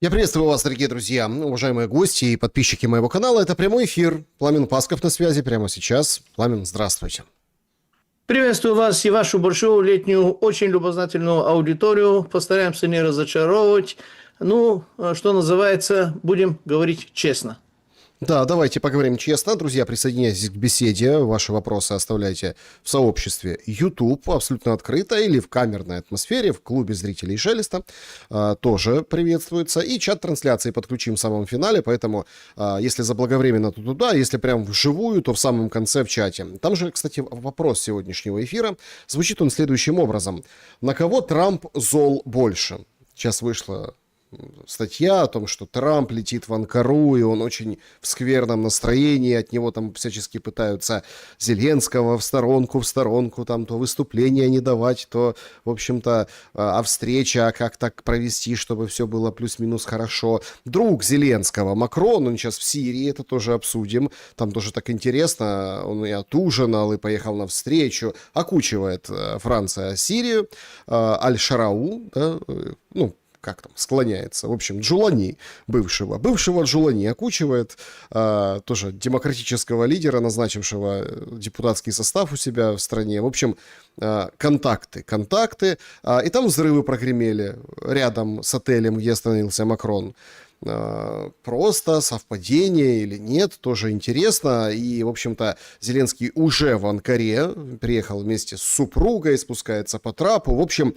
Я приветствую вас, дорогие друзья, уважаемые гости и подписчики моего канала. Это прямой эфир. Пламен Пасков на связи прямо сейчас. Пламен, здравствуйте. Приветствую вас и вашу большую летнюю, очень любознательную аудиторию. Постараемся не разочаровывать. Что называется, будем говорить честно. Да, давайте поговорим честно. Друзья, присоединяйтесь к беседе. Ваши вопросы оставляйте в сообществе YouTube, абсолютно открыто, или в камерной атмосфере, в клубе зрителей Шелеста. Тоже приветствуется. И чат трансляции подключим в самом финале, поэтому если заблаговременно, то туда, если прям вживую, то в самом конце в чате. Там же, кстати, вопрос сегодняшнего эфира. Звучит он следующим образом. На кого Трамп зол больше? Сейчас вышла статья о том, что Трамп летит в Анкару, и он очень в скверном настроении, от него там всячески пытаются Зеленского в сторонку, там то выступления не давать, то, в общем-то, встреча, а как так провести, чтобы все было плюс-минус хорошо. Друг Зеленского, Макрон, он сейчас в Сирии, это тоже обсудим, там тоже так интересно, он и отужинал, и поехал на встречу, окучивает Франция Сирию, Аль-Шарау, да, как там, склоняется. В общем, Джулани бывшего Джулани окучивает, тоже демократического лидера, назначившего депутатский состав у себя в стране. В общем, контакты. И там взрывы прогремели рядом с отелем, где остановился Макрон. Просто совпадение или нет, тоже интересно. И, в общем-то, Зеленский уже в Анкаре, приехал вместе с супругой, спускается по трапу. В общем,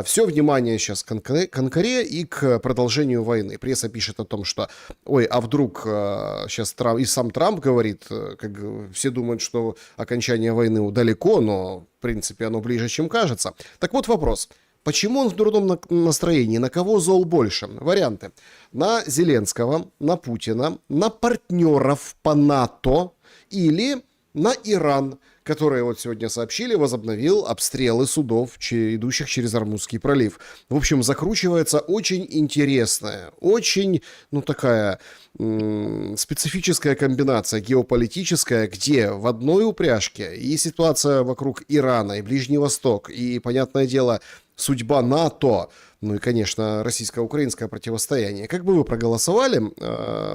все внимание сейчас к Анкаре и к продолжению войны. Пресса пишет о том, что, а вдруг сейчас Трамп, и сам Трамп говорит, как все думают, что окончание войны далеко, но, в принципе, оно ближе, чем кажется. Так вот вопрос. Почему он в дурном настроении? На кого зол больше? Варианты. На Зеленского, на Путина, на партнеров по НАТО или на Иран, который, вот сегодня сообщили, возобновил обстрелы судов, идущих через Ормузский пролив. В общем, закручивается очень интересная, очень, такая специфическая комбинация геополитическая, где в одной упряжке и ситуация вокруг Ирана, и Ближний Восток, и, понятное дело, судьба НАТО, и, конечно, российско-украинское противостояние. Как бы вы проголосовали,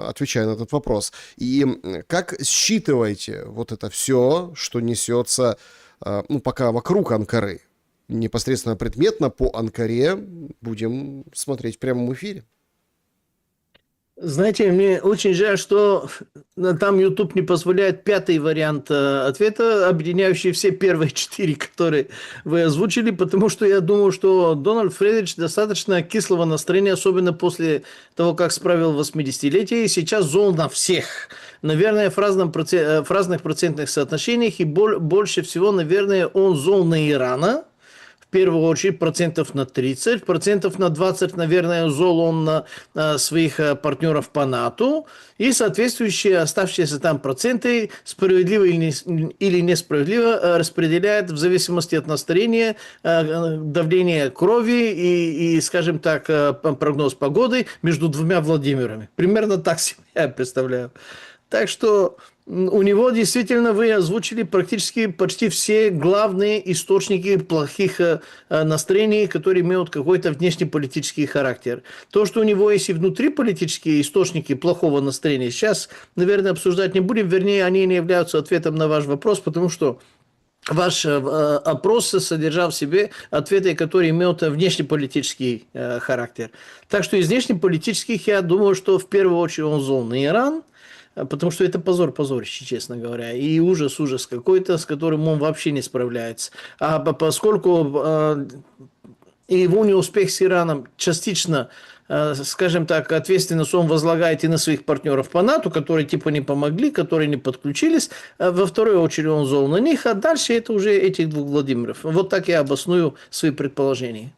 отвечая на этот вопрос, и как считываете вот это все, что несется, пока вокруг Анкары? Непосредственно предметно по Анкаре будем смотреть в прямом эфире. Знаете, мне очень жаль, что там YouTube не позволяет пятый вариант ответа, объединяющий все первые четыре, которые вы озвучили, потому что я думаю, что Дональд Фредович достаточно кислого настроения, особенно после того, как справил 80-летие, и сейчас зол на всех. Наверное, в разных процентных соотношениях, и больше всего, наверное, он зол на Ирана. В первую очередь, процентов на 30, процентов на 20, наверное, зол он на своих партнеров по НАТО, и соответствующие оставшиеся там проценты справедливо или несправедливо распределяет в зависимости от настроения, давления крови и, скажем так, прогноз погоды между двумя Владимирами. Примерно так себе я представляю. Так что у него действительно вы озвучили практически почти все главные источники плохих настроений, которые имеют какой-то внешнеполитический характер. То, что у него есть и внутриполитические источники плохого настроения, сейчас, наверное, обсуждать не будем. Вернее, они не являются ответом на ваш вопрос, потому что ваш опрос содержал в себе ответы, которые имеют внешнеполитический характер. Так что из внешнеполитических, я думаю, что в первую очередь он зол на Иран, потому что это позорище, честно говоря, и ужас какой-то, с которым он вообще не справляется. А поскольку его неуспех с Ираном частично, скажем так, ответственность он возлагает и на своих партнеров по НАТО, которые типа не помогли, которые не подключились, во вторую очередь он зол на них, а дальше это уже этих двух Владимиров. Вот так я обосную свои предположения.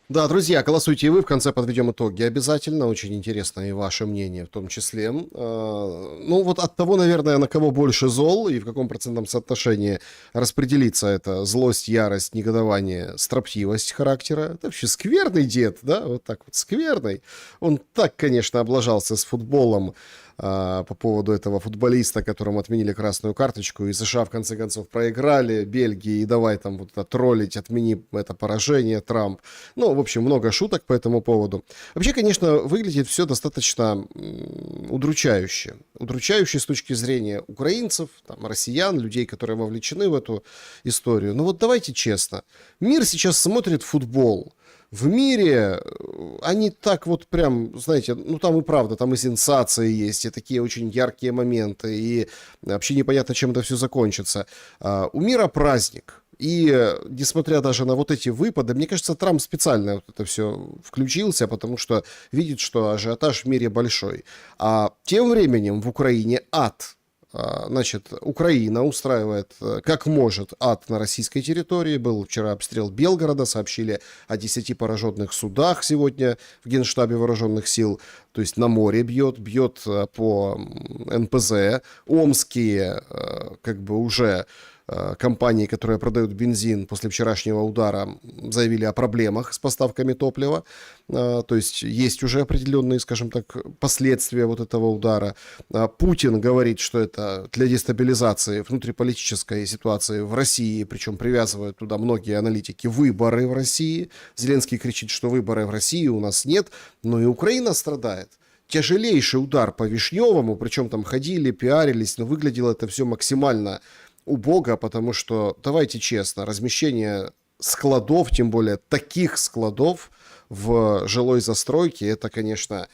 Да, друзья, голосуйте и вы, в конце подведем итоги обязательно, очень интересно и ваше мнение в том числе. Вот от того, наверное, на кого больше зол и в каком процентном соотношении распределится эта злость, ярость, негодование, строптивость характера. Это вообще скверный дед, да, вот так вот скверный. Он так, конечно, облажался с футболом, по поводу этого футболиста, которому отменили красную карточку, и США в конце концов проиграли Бельгии, и давай там вот это троллить, отмени это поражение, Трамп. Ну, в общем, много шуток по этому поводу. Вообще, конечно, выглядит все достаточно удручающе. Удручающе с точки зрения украинцев, там, россиян, людей, которые вовлечены в эту историю. Ну вот давайте честно. Мир сейчас смотрит футбол. В мире они так вот прям, знаете, ну там и правда, там и сенсации есть, и такие очень яркие моменты, и вообще непонятно, чем это все закончится. У мира праздник. И несмотря даже на вот эти выпады, мне кажется, Трамп специально вот это все включился, потому что видит, что ажиотаж в мире большой. А тем временем в Украине ад. Значит, Украина устраивает как может ад на российской территории. Был вчера обстрел Белгорода, сообщили о 10 пораженных судах сегодня в Генштабе вооруженных сил. То есть на море бьет по НПЗ. Омские как бы уже компании, которые продают бензин после вчерашнего удара, заявили о проблемах с поставками топлива. То есть есть уже определенные, скажем так, последствия вот этого удара. Путин говорит, что это для дестабилизации внутриполитической ситуации в России, причем привязывают туда многие аналитики выборы в России. Зеленский кричит, что выборы в России у нас нет, но и Украина страдает. Тяжелейший удар по Вишневому, причем там ходили, пиарились, но выглядело это все максимально убого, потому что, давайте честно, размещение складов, тем более таких складов в жилой застройке, это, конечно,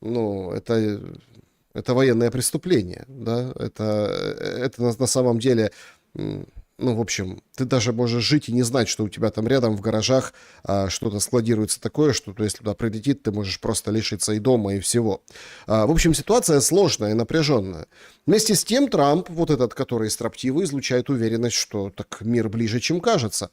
ну, это военное преступление, да, это на самом деле, ну, в общем, ты даже можешь жить и не знать, что у тебя там рядом в гаражах что-то складируется такое, что если туда прилетит, ты можешь просто лишиться и дома, и всего. В общем, ситуация сложная и напряженная. Вместе с тем Трамп, вот этот, который строптивый, излучает уверенность, что так мир ближе, чем кажется.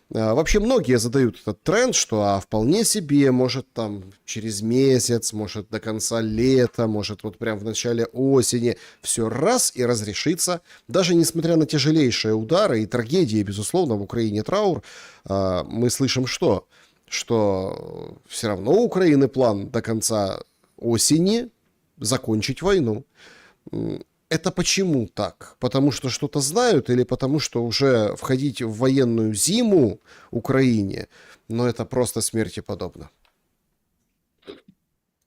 Вообще многие задают этот тренд, что вполне себе, может там через месяц, может до конца лета, может вот прям в начале осени все раз и разрешится. Даже несмотря на тяжелейшие удары и трагедии, безусловно, в Украине траур, мы слышим что? Что все равно у Украины план до конца осени закончить войну. Это почему так? Потому что что-то знают или потому что уже входить в военную зиму Украине, но это просто смерти подобно?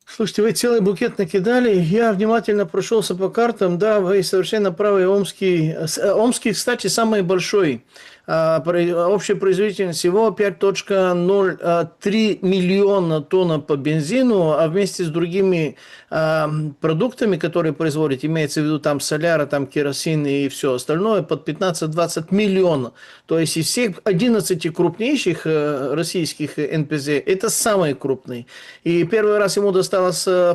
Слушайте, вы целый букет накидали. Я внимательно прошелся по картам. Да, вы совершенно правы. Омский, кстати, самый большой. Общая производительность всего 5,03 миллиона тонн по бензину, а вместе с другими продуктами, которые производят, имеется в виду там соляра, там керосин и все остальное, под 15-20 миллионов. То есть из всех 11 крупнейших российских НПЗ, это самый крупный. И первый раз ему досталось 1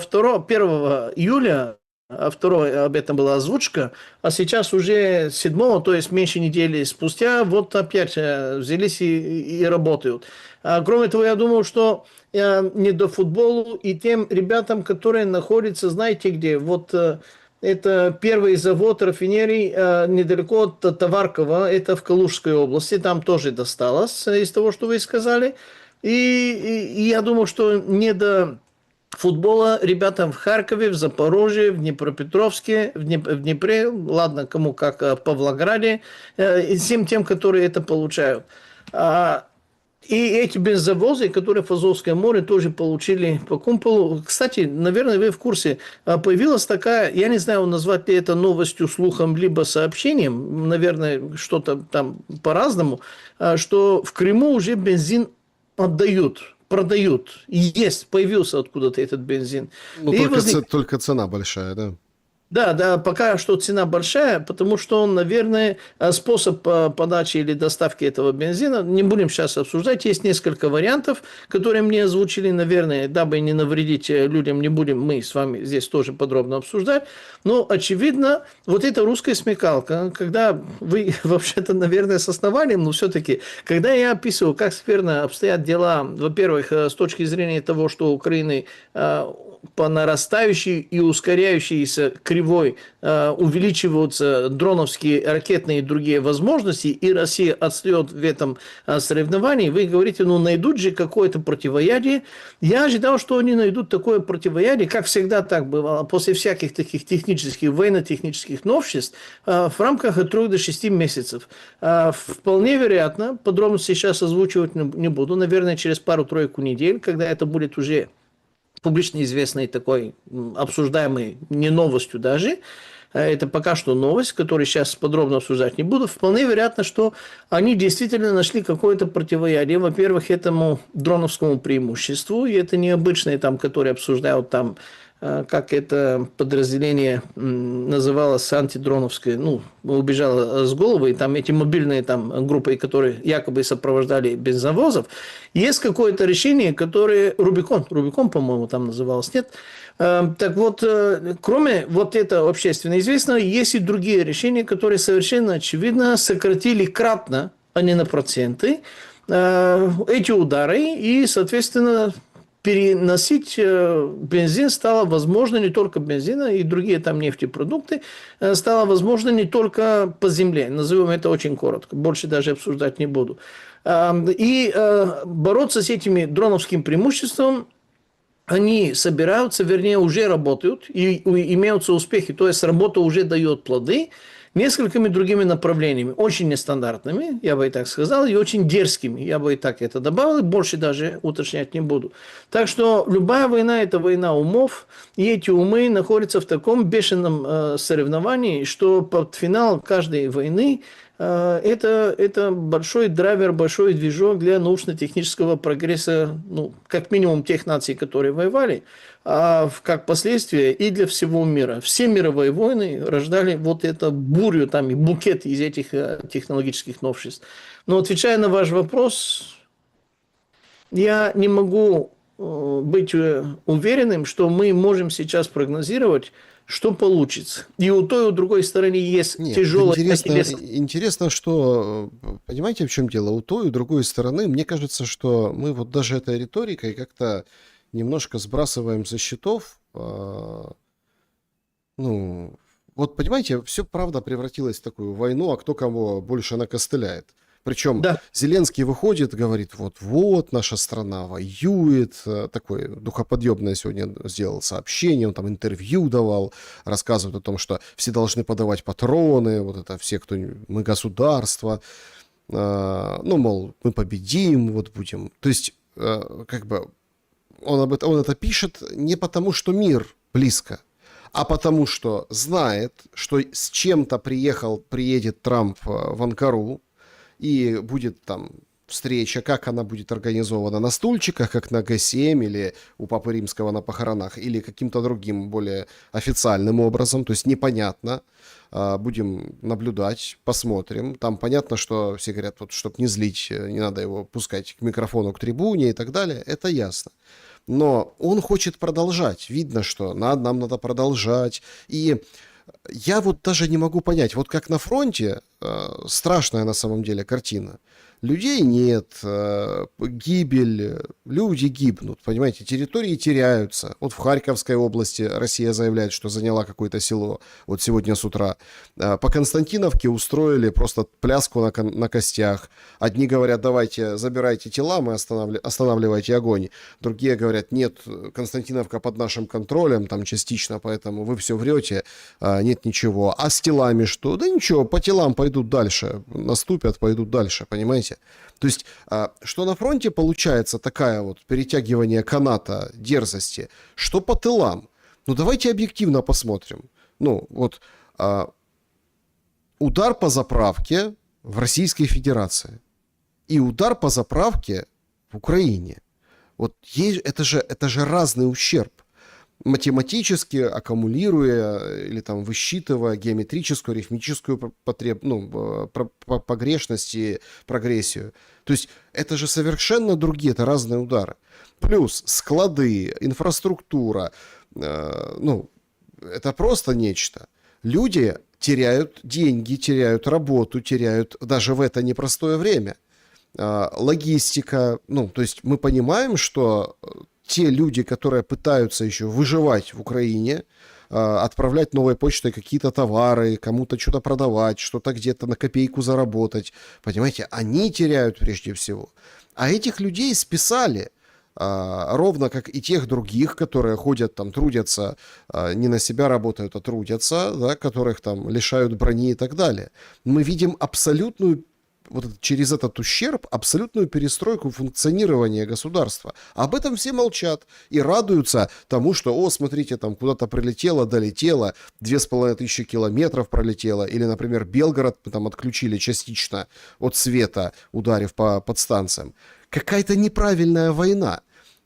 июля, а второй об этом была озвучка, а сейчас уже 7, то есть меньше недели спустя, вот опять взялись и работают. Кроме того, я думаю, что не до футболу и тем ребятам, которые находятся, знаете где, вот это первый завод рафинерий недалеко от Товаркова, это в Калужской области, там тоже досталось из того, что вы сказали. И я думаю, что не до футбола ребятам в Харькове, в Запорожье, в Днепропетровске, в Днепре, ладно, кому как, в Павлограде, и всем тем, которые это получают. И эти бензовозы, которые в Азовское море тоже получили по кумполу. Кстати, наверное, вы в курсе, появилась такая, я не знаю, назвать ли это новостью, слухом, либо сообщением, наверное, что-то там по-разному, что в Крыму уже бензин отдают, продают. И есть, появился откуда-то этот бензин. Ну, только цена большая, да? Да, пока что цена большая, потому что он, наверное, способ подачи или доставки этого бензина, не будем сейчас обсуждать, есть несколько вариантов, которые мне озвучили, наверное, дабы не навредить людям, не будем мы с вами здесь тоже подробно обсуждать, но, очевидно, вот эта русская смекалка, когда вы, вообще-то, наверное, с основанием, но все-таки, когда я описываю, как скверно обстоят дела, во-первых, с точки зрения того, что у Украины по нарастающей и ускоряющейся кривой увеличиваются дроновские, ракетные и другие возможности, и Россия отстает в этом соревновании, вы говорите, ну, найдут же какое-то противоядие. Я ожидал, что они найдут такое противоядие, как всегда так бывало, после всяких таких технических, военно-технических новшеств, в рамках от 3 до 6 месяцев. Вполне вероятно, подробности сейчас озвучивать не буду, наверное, через пару-тройку недель, когда это будет уже публично известной такой обсуждаемой не новостью даже, это пока что новость, которую сейчас подробно обсуждать не буду. Вполне вероятно, что они действительно нашли какое-то противоядие. Во-первых, этому дроновскому преимуществу, и это необычное, там, которое обсуждают там, как это подразделение называлось, антидроновское, ну, убежало с головы, и там эти мобильные там группы, которые якобы сопровождали бензовозов, есть какое-то решение, которое Рубикон, по-моему, там называлось, нет? Так вот, кроме вот этого общественно известного, есть и другие решения, которые совершенно очевидно сократили кратно, а не на проценты, эти удары, и, соответственно, переносить бензин стало возможно, не только бензина, и другие там нефтепродукты, стало возможно не только по земле. Назовем это очень коротко, больше даже обсуждать не буду. И бороться с этими дроновским преимуществом они собираются, вернее, уже работают, и имеются успехи, то есть работа уже дает плоды, несколькими другими направлениями, очень нестандартными, я бы и так сказал, и очень дерзкими, я бы и так это добавил, и больше даже уточнять не буду. Так что любая война – это война умов, и эти умы находятся в таком бешеном соревновании, что под финал каждой войны это большой драйвер, большой движок для научно-технического прогресса, ну, как минимум тех наций, которые воевали, а как последствие и для всего мира. Все мировые войны рождали вот эту бурю там, и букет из этих технологических новшеств. Но отвечая на ваш вопрос, я не могу быть уверенным, что мы можем сейчас прогнозировать, что получится. И у той, и у другой стороны есть тяжелая... Интересно, что... Понимаете, в чем дело? У той, и у другой стороны, мне кажется, что мы вот даже этой риторикой как-то немножко сбрасываем со счетов. Ну, вот понимаете, все правда превратилось в такую войну, а кто кого больше накостыляет. Причем да. Зеленский выходит, говорит, вот наша страна воюет, такое духоподъемное сегодня сделал сообщение, он там интервью давал, рассказывает о том, что все должны подавать патроны, вот это все, кто мы государство, ну, мол, мы победим, вот будем. То есть, как бы, он это пишет не потому, что мир близко, а потому что знает, что с чем-то приедет Трамп в Анкару, и будет там встреча, как она будет организована, на стульчиках, как на Г7 или у Папы Римского на похоронах, или каким-то другим более официальным образом, то есть непонятно, будем наблюдать, посмотрим. Там понятно, что все говорят, вот, чтобы не злить, не надо его пускать к микрофону, к трибуне и так далее, это ясно. Но он хочет продолжать, видно, что нам надо продолжать, и я вот даже не могу понять, вот как на фронте, страшная на самом деле картина. Людей нет, гибель, люди гибнут, понимаете, территории теряются. Вот в Харьковской области Россия заявляет, что заняла какое-то село, вот сегодня с утра. По Константиновке устроили просто пляску на костях. Одни говорят, давайте, забирайте тела, мы останавливайте огонь. Другие говорят, нет, Константиновка под нашим контролем, там частично, поэтому вы все врете, нет ничего. А с телами что? Да ничего, по телам пойдут дальше, наступят, пойдут дальше, понимаете? То есть, что на фронте получается такая вот перетягивание каната дерзости, что по тылам. Ну, давайте объективно посмотрим. Ну, вот удар по заправке в Российской Федерации и удар по заправке в Украине. Вот это же разный ущерб. Математически аккумулируя или там высчитывая геометрическую, арифметическую погрешность и прогрессию. То есть это же совершенно другие, это разные удары. Плюс склады, инфраструктура, ну, это просто нечто. Люди теряют деньги, теряют работу, теряют даже в это непростое время. Логистика, ну, то есть мы понимаем, что те люди, которые пытаются еще выживать в Украине, отправлять новой почтой какие-то товары, кому-то что-то продавать, что-то где-то на копейку заработать, понимаете, они теряют прежде всего. А этих людей списали, ровно как и тех других, которые ходят там, трудятся, не на себя работают, а трудятся, да, которых там лишают брони и так далее. Мы видим абсолютную, вот через этот ущерб, абсолютную перестройку функционирования государства. Об этом все молчат и радуются тому, что, о, смотрите, там куда-то прилетело, долетело, 2500 километров пролетело, или, например, Белгород там отключили частично от света, ударив по подстанциям. Какая-то неправильная война.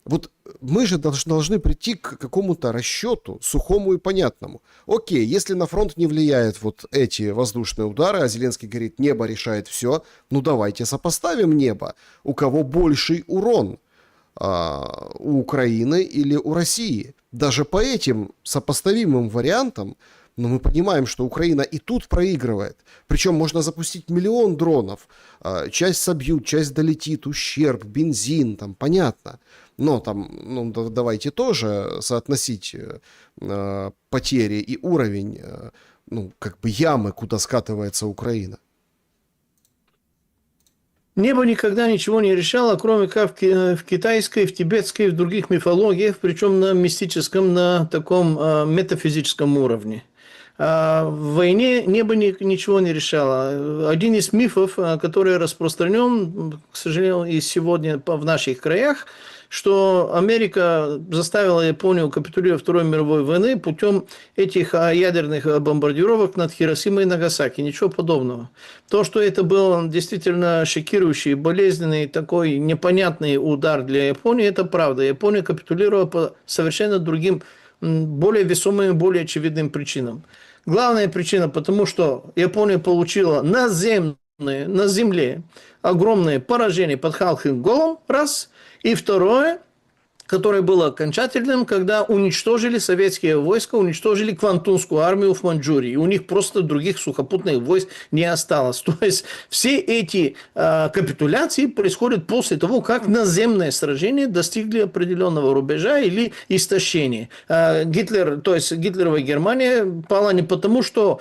Вот мы же должны прийти к какому-то расчету, сухому и понятному. Окей, если на фронт не влияют вот эти воздушные удары, а Зеленский говорит, небо решает все, ну давайте сопоставим небо. У кого больший урон? У Украины или у России? Даже по этим сопоставимым вариантам, но мы понимаем, что Украина и тут проигрывает. Причем можно запустить 1 000 000 дронов. Часть собьют, часть долетит, ущерб, бензин, там, понятно. Но там, ну, давайте тоже соотносить потери и уровень, ну, как бы ямы, куда скатывается Украина. Небо никогда ничего не решало, кроме как в китайской, в тибетской, в других мифологиях, причем на мистическом, на таком метафизическом уровне. В войне небо ничего не решало. Один из мифов, который распространен, к сожалению, и сегодня в наших краях, что Америка заставила Японию капитулировать Второй мировой войны путем этих ядерных бомбардировок над Хиросимой и Нагасаки. Ничего подобного. То, что это был действительно шокирующий, болезненный, такой непонятный удар для Японии, это правда. Япония капитулировала по совершенно другим, более весомым и более очевидным причинам. Главная причина, потому что Япония получила на земле огромное поражение под Халхин-Голом, раз. И второе, которое было окончательным, когда уничтожили советские войска, уничтожили Квантунскую армию в Маньчжурии. И у них просто других сухопутных войск не осталось. То есть все эти капитуляции происходят после того, как наземные сражения достигли определенного рубежа или истощения. Гитлер, то есть гитлеровая Германия пала не потому, что...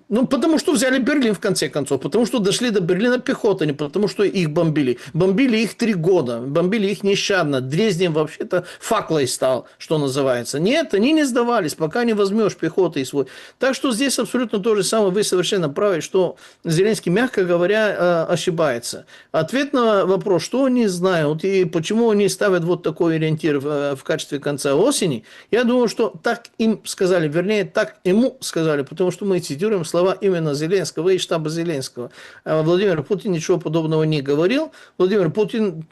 Ну, потому что взяли Берлин, в конце концов. Потому что дошли до Берлина пехота, не потому что их бомбили. Бомбили их 3 года. Бомбили их нещадно. Дрезден вообще-то факлой стал, что называется. Нет, они не сдавались, пока не возьмешь пехоты и свой. Так что здесь абсолютно то же самое. Вы совершенно правы, что Зеленский, мягко говоря, ошибается. Ответ на вопрос, что они знают и почему они ставят вот такой ориентир в качестве конца осени, я думаю, что так им сказали, вернее, так ему сказали, потому что мы цитируем слова именно Зеленского и штаба Зеленского. Владимир Путин ничего подобного не говорил. Владимир Путин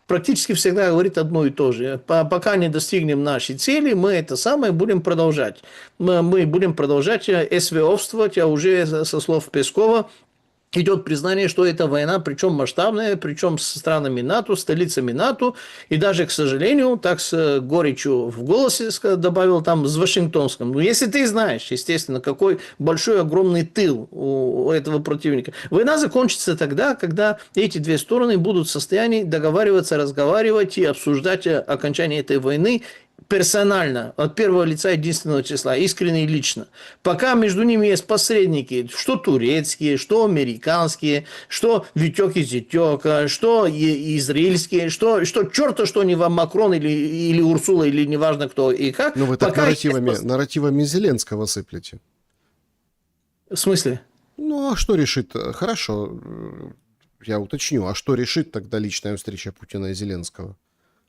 практически всегда говорит одно и то же. Пока не достигнем нашей цели, мы это самое будем продолжать. Мы будем продолжать СВОвствовать, а уже со слов Пескова идет признание, что это война, причем масштабная, причем с странами НАТО, столицами НАТО, и даже, к сожалению, так с горечью в голосе добавил там с Вашингтонском. Ну, если ты знаешь, естественно, какой большой, огромный тыл у этого противника. Война закончится тогда, когда эти две стороны будут в состоянии договариваться, разговаривать и обсуждать окончание этой войны персонально, от первого лица единственного числа, искренне и лично. Пока между ними есть посредники, что турецкие, что американские, что Витек и что израильские, что черта, что не вам Макрон или Урсула, или неважно кто и как. Ну вы так нарративами Зеленского сыплете. В смысле? Ну, а что решит? Хорошо, я уточню. А что решит тогда личная встреча Путина и Зеленского?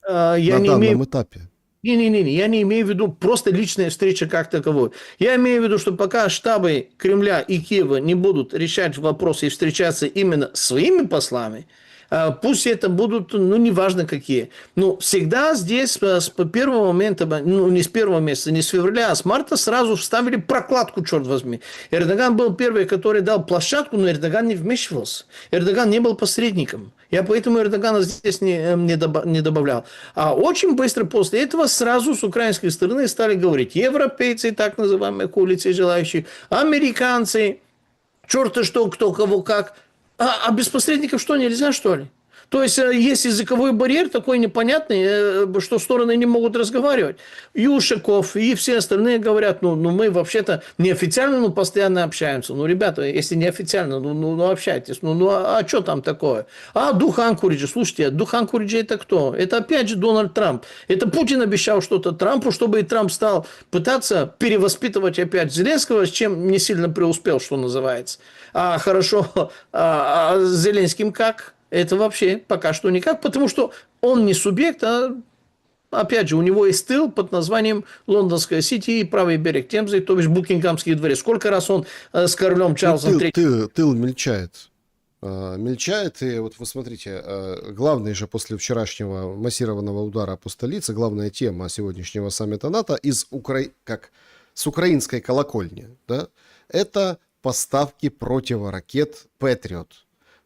На данном этапе. Не, я не имею в виду просто личная встреча как таковой. Я имею в виду, что пока штабы Кремля и Киева не будут решать вопросы и встречаться именно своими послами, пусть это будут, ну, неважно какие. Но всегда здесь с первого момента, ну, не с первого месяца, не с февраля, а с марта сразу вставили прокладку, черт возьми. Эрдоган был первый, который дал площадку, но Эрдоган не вмешивался. Эрдоган не был посредником. Я поэтому Эрдогана здесь не добавлял. А очень быстро после этого сразу с украинской стороны стали говорить европейцы, так называемые коалиции желающие, американцы, черта что, кто, кого, как. А без посредников что, нельзя, что ли? То есть есть языковой барьер такой непонятный, что стороны не могут разговаривать. И Ушаков, и все остальные говорят, ну мы вообще-то неофициально, но постоянно общаемся. Ну, ребята, если неофициально, ну общайтесь. А что там такое? А Духан Куриджи, слушайте, Духан Куриджи это кто? Это опять же Дональд Трамп. Это Путин обещал что-то Трампу, чтобы и Трамп стал пытаться перевоспитывать опять Зеленского, с чем не сильно преуспел, что называется. А хорошо, а с Зеленским как? Это вообще пока что никак, потому что он не субъект, а опять же, у него есть тыл под названием Лондонская Сити и правый берег Темзы, то есть Букингhamский дворец. Сколько раз он с королем Чарльзом III... Тыл мельчает. Мельчает, и вот вы смотрите, главный же после вчерашнего массированного удара по столице, главная тема сегодняшнего саммита НАТО как с украинской колокольни, да, это поставки противоракет «Патриот».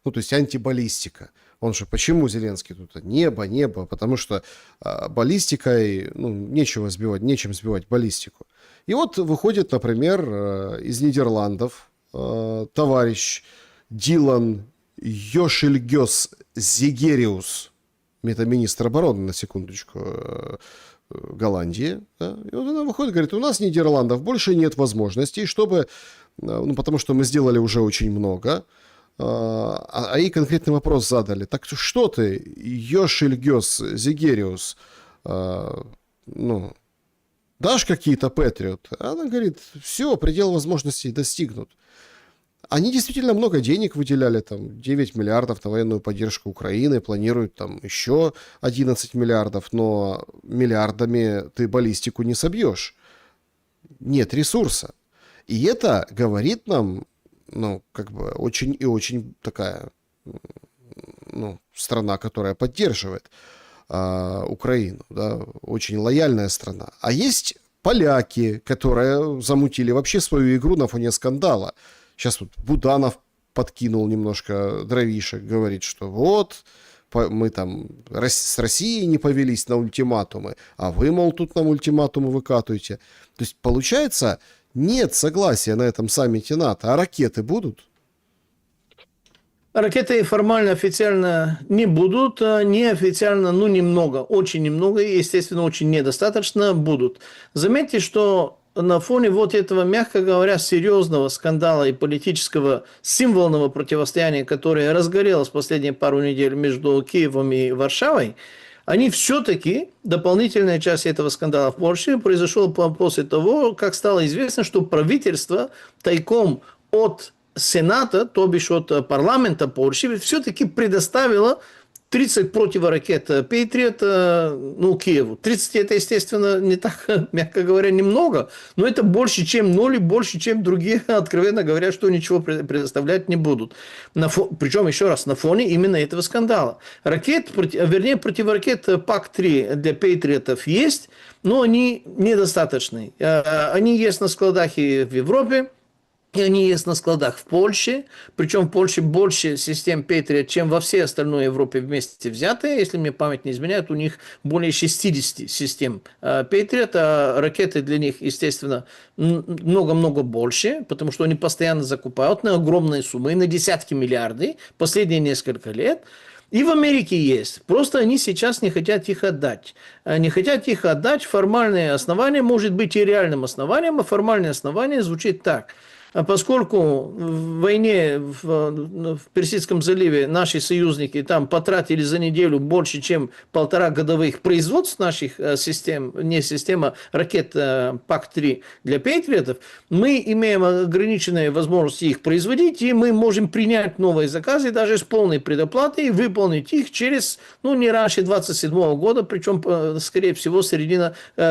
Ну, то есть антибаллистика. Он же, почему Зеленский тут? Небо, потому что баллистикой, нечем сбивать баллистику. И вот выходит, например, из Нидерландов товарищ Дилан Йошельгёс Зигериус, это министр обороны, на секундочку, Голландии. Да? И вот она выходит, говорит, у нас Нидерландов больше нет возможностей, чтобы, потому что мы сделали уже очень много. А ей конкретный вопрос задали. Так что ты, Йошельгёс Зигериус, дашь какие-то Патриот? Она говорит, все, предел возможностей достигнут. Они действительно много денег выделяли, там 9 миллиардов на военную поддержку Украины, планируют там еще 11 миллиардов, но миллиардами ты баллистику не собьешь. Нет ресурса. И это говорит нам, очень и очень такая, страна, которая поддерживает Украину, да, очень лояльная страна. А есть поляки, которые замутили вообще свою игру на фоне скандала. Сейчас вот Буданов подкинул немножко дровишек, говорит, что вот, мы там с Россией не повелись на ультиматумы, а вы, мол, тут нам ультиматумы выкатываете. То есть, получается, нет согласия на этом саммите НАТО, а ракеты будут? Ракеты формально, официально не будут, неофициально, немного, очень немного, и, естественно, очень недостаточно будут. Заметьте, что на фоне вот этого, мягко говоря, серьезного скандала и политического символьного противостояния, которое разгорелось последние пару недель между Киевом и Варшавой, они все-таки, дополнительная часть этого скандала в Польше произошла после того, как стало известно, что правительство тайком от Сената, то бишь от парламента Польши, все-таки предоставило 30 противоракет Патриот, Киеву. 30 это, естественно, не так, мягко говоря, немного, но это больше, чем 0 и больше, чем другие, откровенно говоря, что ничего предоставлять не будут. Причем, еще раз, на фоне именно этого скандала. Противоракет ПАК-3 для Патриотов есть, но они недостаточны. Они есть на складах и в Европе, и они есть на складах в Польше, причем в Польше больше систем Patriot, чем во всей остальной Европе вместе взятые. Если мне память не изменяет, у них более 60 систем Patriot, а ракеты для них, естественно, много-много больше, потому что они постоянно закупают на огромные суммы, на десятки миллиардов последние несколько лет. И в Америке есть. Просто они сейчас не хотят их отдать. Не хотят их отдать. Формальное основание может быть и реальным основанием, а формальное основание звучит так. А поскольку в войне в Персидском заливе наши союзники там потратили за неделю больше, чем 1,5 годовых производств наших систем, не система ракет ПАК-3 для Патриотов, мы имеем ограниченные возможности их производить, и мы можем принять новые заказы даже с полной предоплатой и выполнить их через, не раньше 27 года, причем, скорее всего,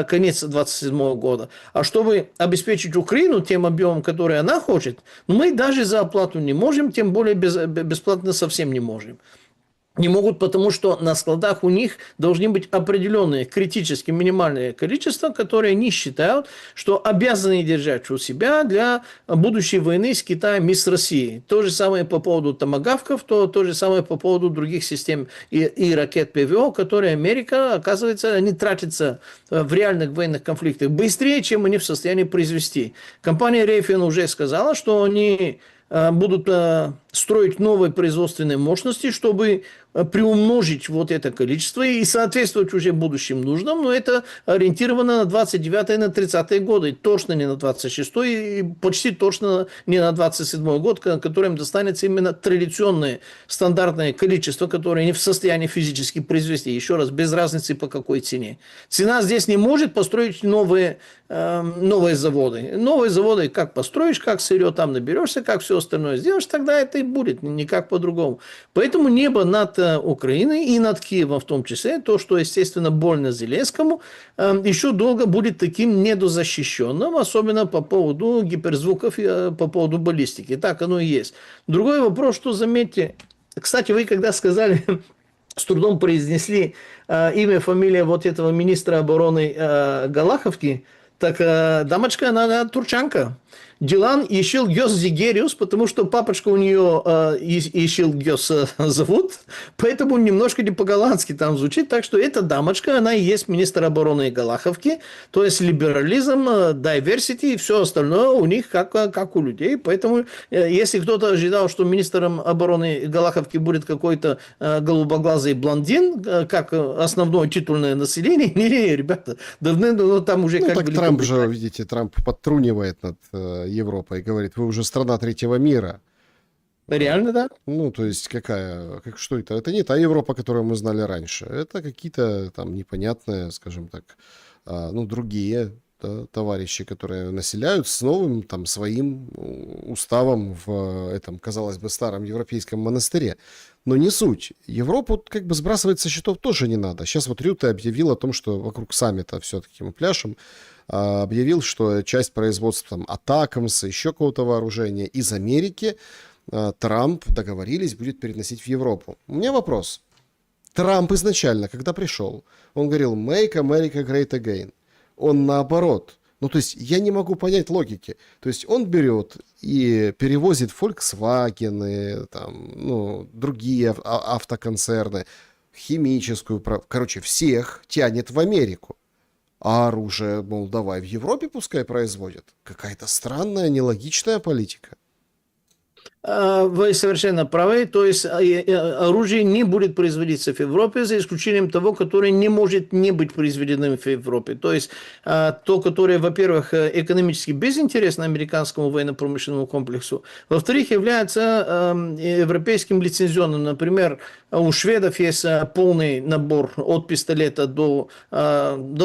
конец 27 года. А чтобы обеспечить Украину тем объемом, который она хочет, мы даже за оплату не можем, тем более бесплатно совсем не можем. Не могут, потому что на складах у них должны быть определенные критически минимальные количества, которые они считают, что обязаны держать у себя для будущей войны с Китаем и с Россией. То же самое по поводу томагавков, то же самое по поводу других систем и ракет ПВО, которые Америка, оказывается, они тратятся в реальных военных конфликтах быстрее, чем они в состоянии произвести. Компания Raytheon уже сказала, что они будут строить новые производственные мощности, чтобы приумножить вот это количество и соответствовать уже будущим нуждам, но это ориентировано на 29-е, на 30-е годы, точно не на 26-й и почти точно не на 27-й год, которым достанется именно традиционное стандартное количество, которое не в состоянии физически произвести, еще раз, без разницы по какой цене. Цена здесь не может построить новые заводы. Новые заводы как построишь, как сырье там наберешься, как все остальное сделаешь, тогда это и будет, никак по-другому. Поэтому небо над Украиной и над Киевом в том числе, то, что, естественно, больно Зеленскому, еще долго будет таким недозащищенным, особенно по поводу гиперзвуков и по поводу баллистики. Так оно и есть. Другой вопрос, что заметьте, кстати, вы когда сказали, с трудом произнесли имя, фамилия вот этого министра обороны Галаховки, так дамочка, она турчанка. Дилан Ишилгёс Зигериус, потому что папочка у нее Ишилгёс зовут, поэтому немножко не по-голландски там звучит. Так что эта дамочка, она и есть министр обороны Галаховки, то есть либерализм, diversity и все остальное у них как у людей. Поэтому если кто-то ожидал, что министром обороны Галаховки будет какой-то голубоглазый блондин, как основное титульное население, не, ребята, давно там уже... Ну, как так Трамп же, видите, Трамп подтрунивает над Европой и говорит, вы уже страна третьего мира. Реально, да? Ну, то есть что это? Это не та Европа, которую мы знали раньше. Это какие-то там непонятные, скажем так, другие, да, товарищи, которые населяют с новым там своим уставом в этом, казалось бы, старом европейском монастыре. Но не суть. Европу как бы сбрасывать со счетов тоже не надо. Сейчас вот Рюте объявил о том, что вокруг саммита все-таки мы пляшем, объявил, что часть производства там, Атакамса, еще какого-то вооружения из Америки Трамп, договорились, будет переносить в Европу. У меня вопрос. Трамп изначально, когда пришел, он говорил «Make America Great Again». Он наоборот. Ну, то есть я не могу понять логики. То есть он берет и перевозит Volkswagen, там, другие автоконцерны, химическую, короче, всех тянет в Америку. А оружие, мол, давай в Европе пускай производят. Какая-то странная, нелогичная политика. Вы совершенно правы. То есть оружие не будет производиться в Европе, за исключением того, которое не может не быть произведенным в Европе. То есть то, которое, во-первых, экономически безинтересно американскому военно-промышленному комплексу, во-вторых, является европейским лицензионным. Например, у шведов есть полный набор от пистолета до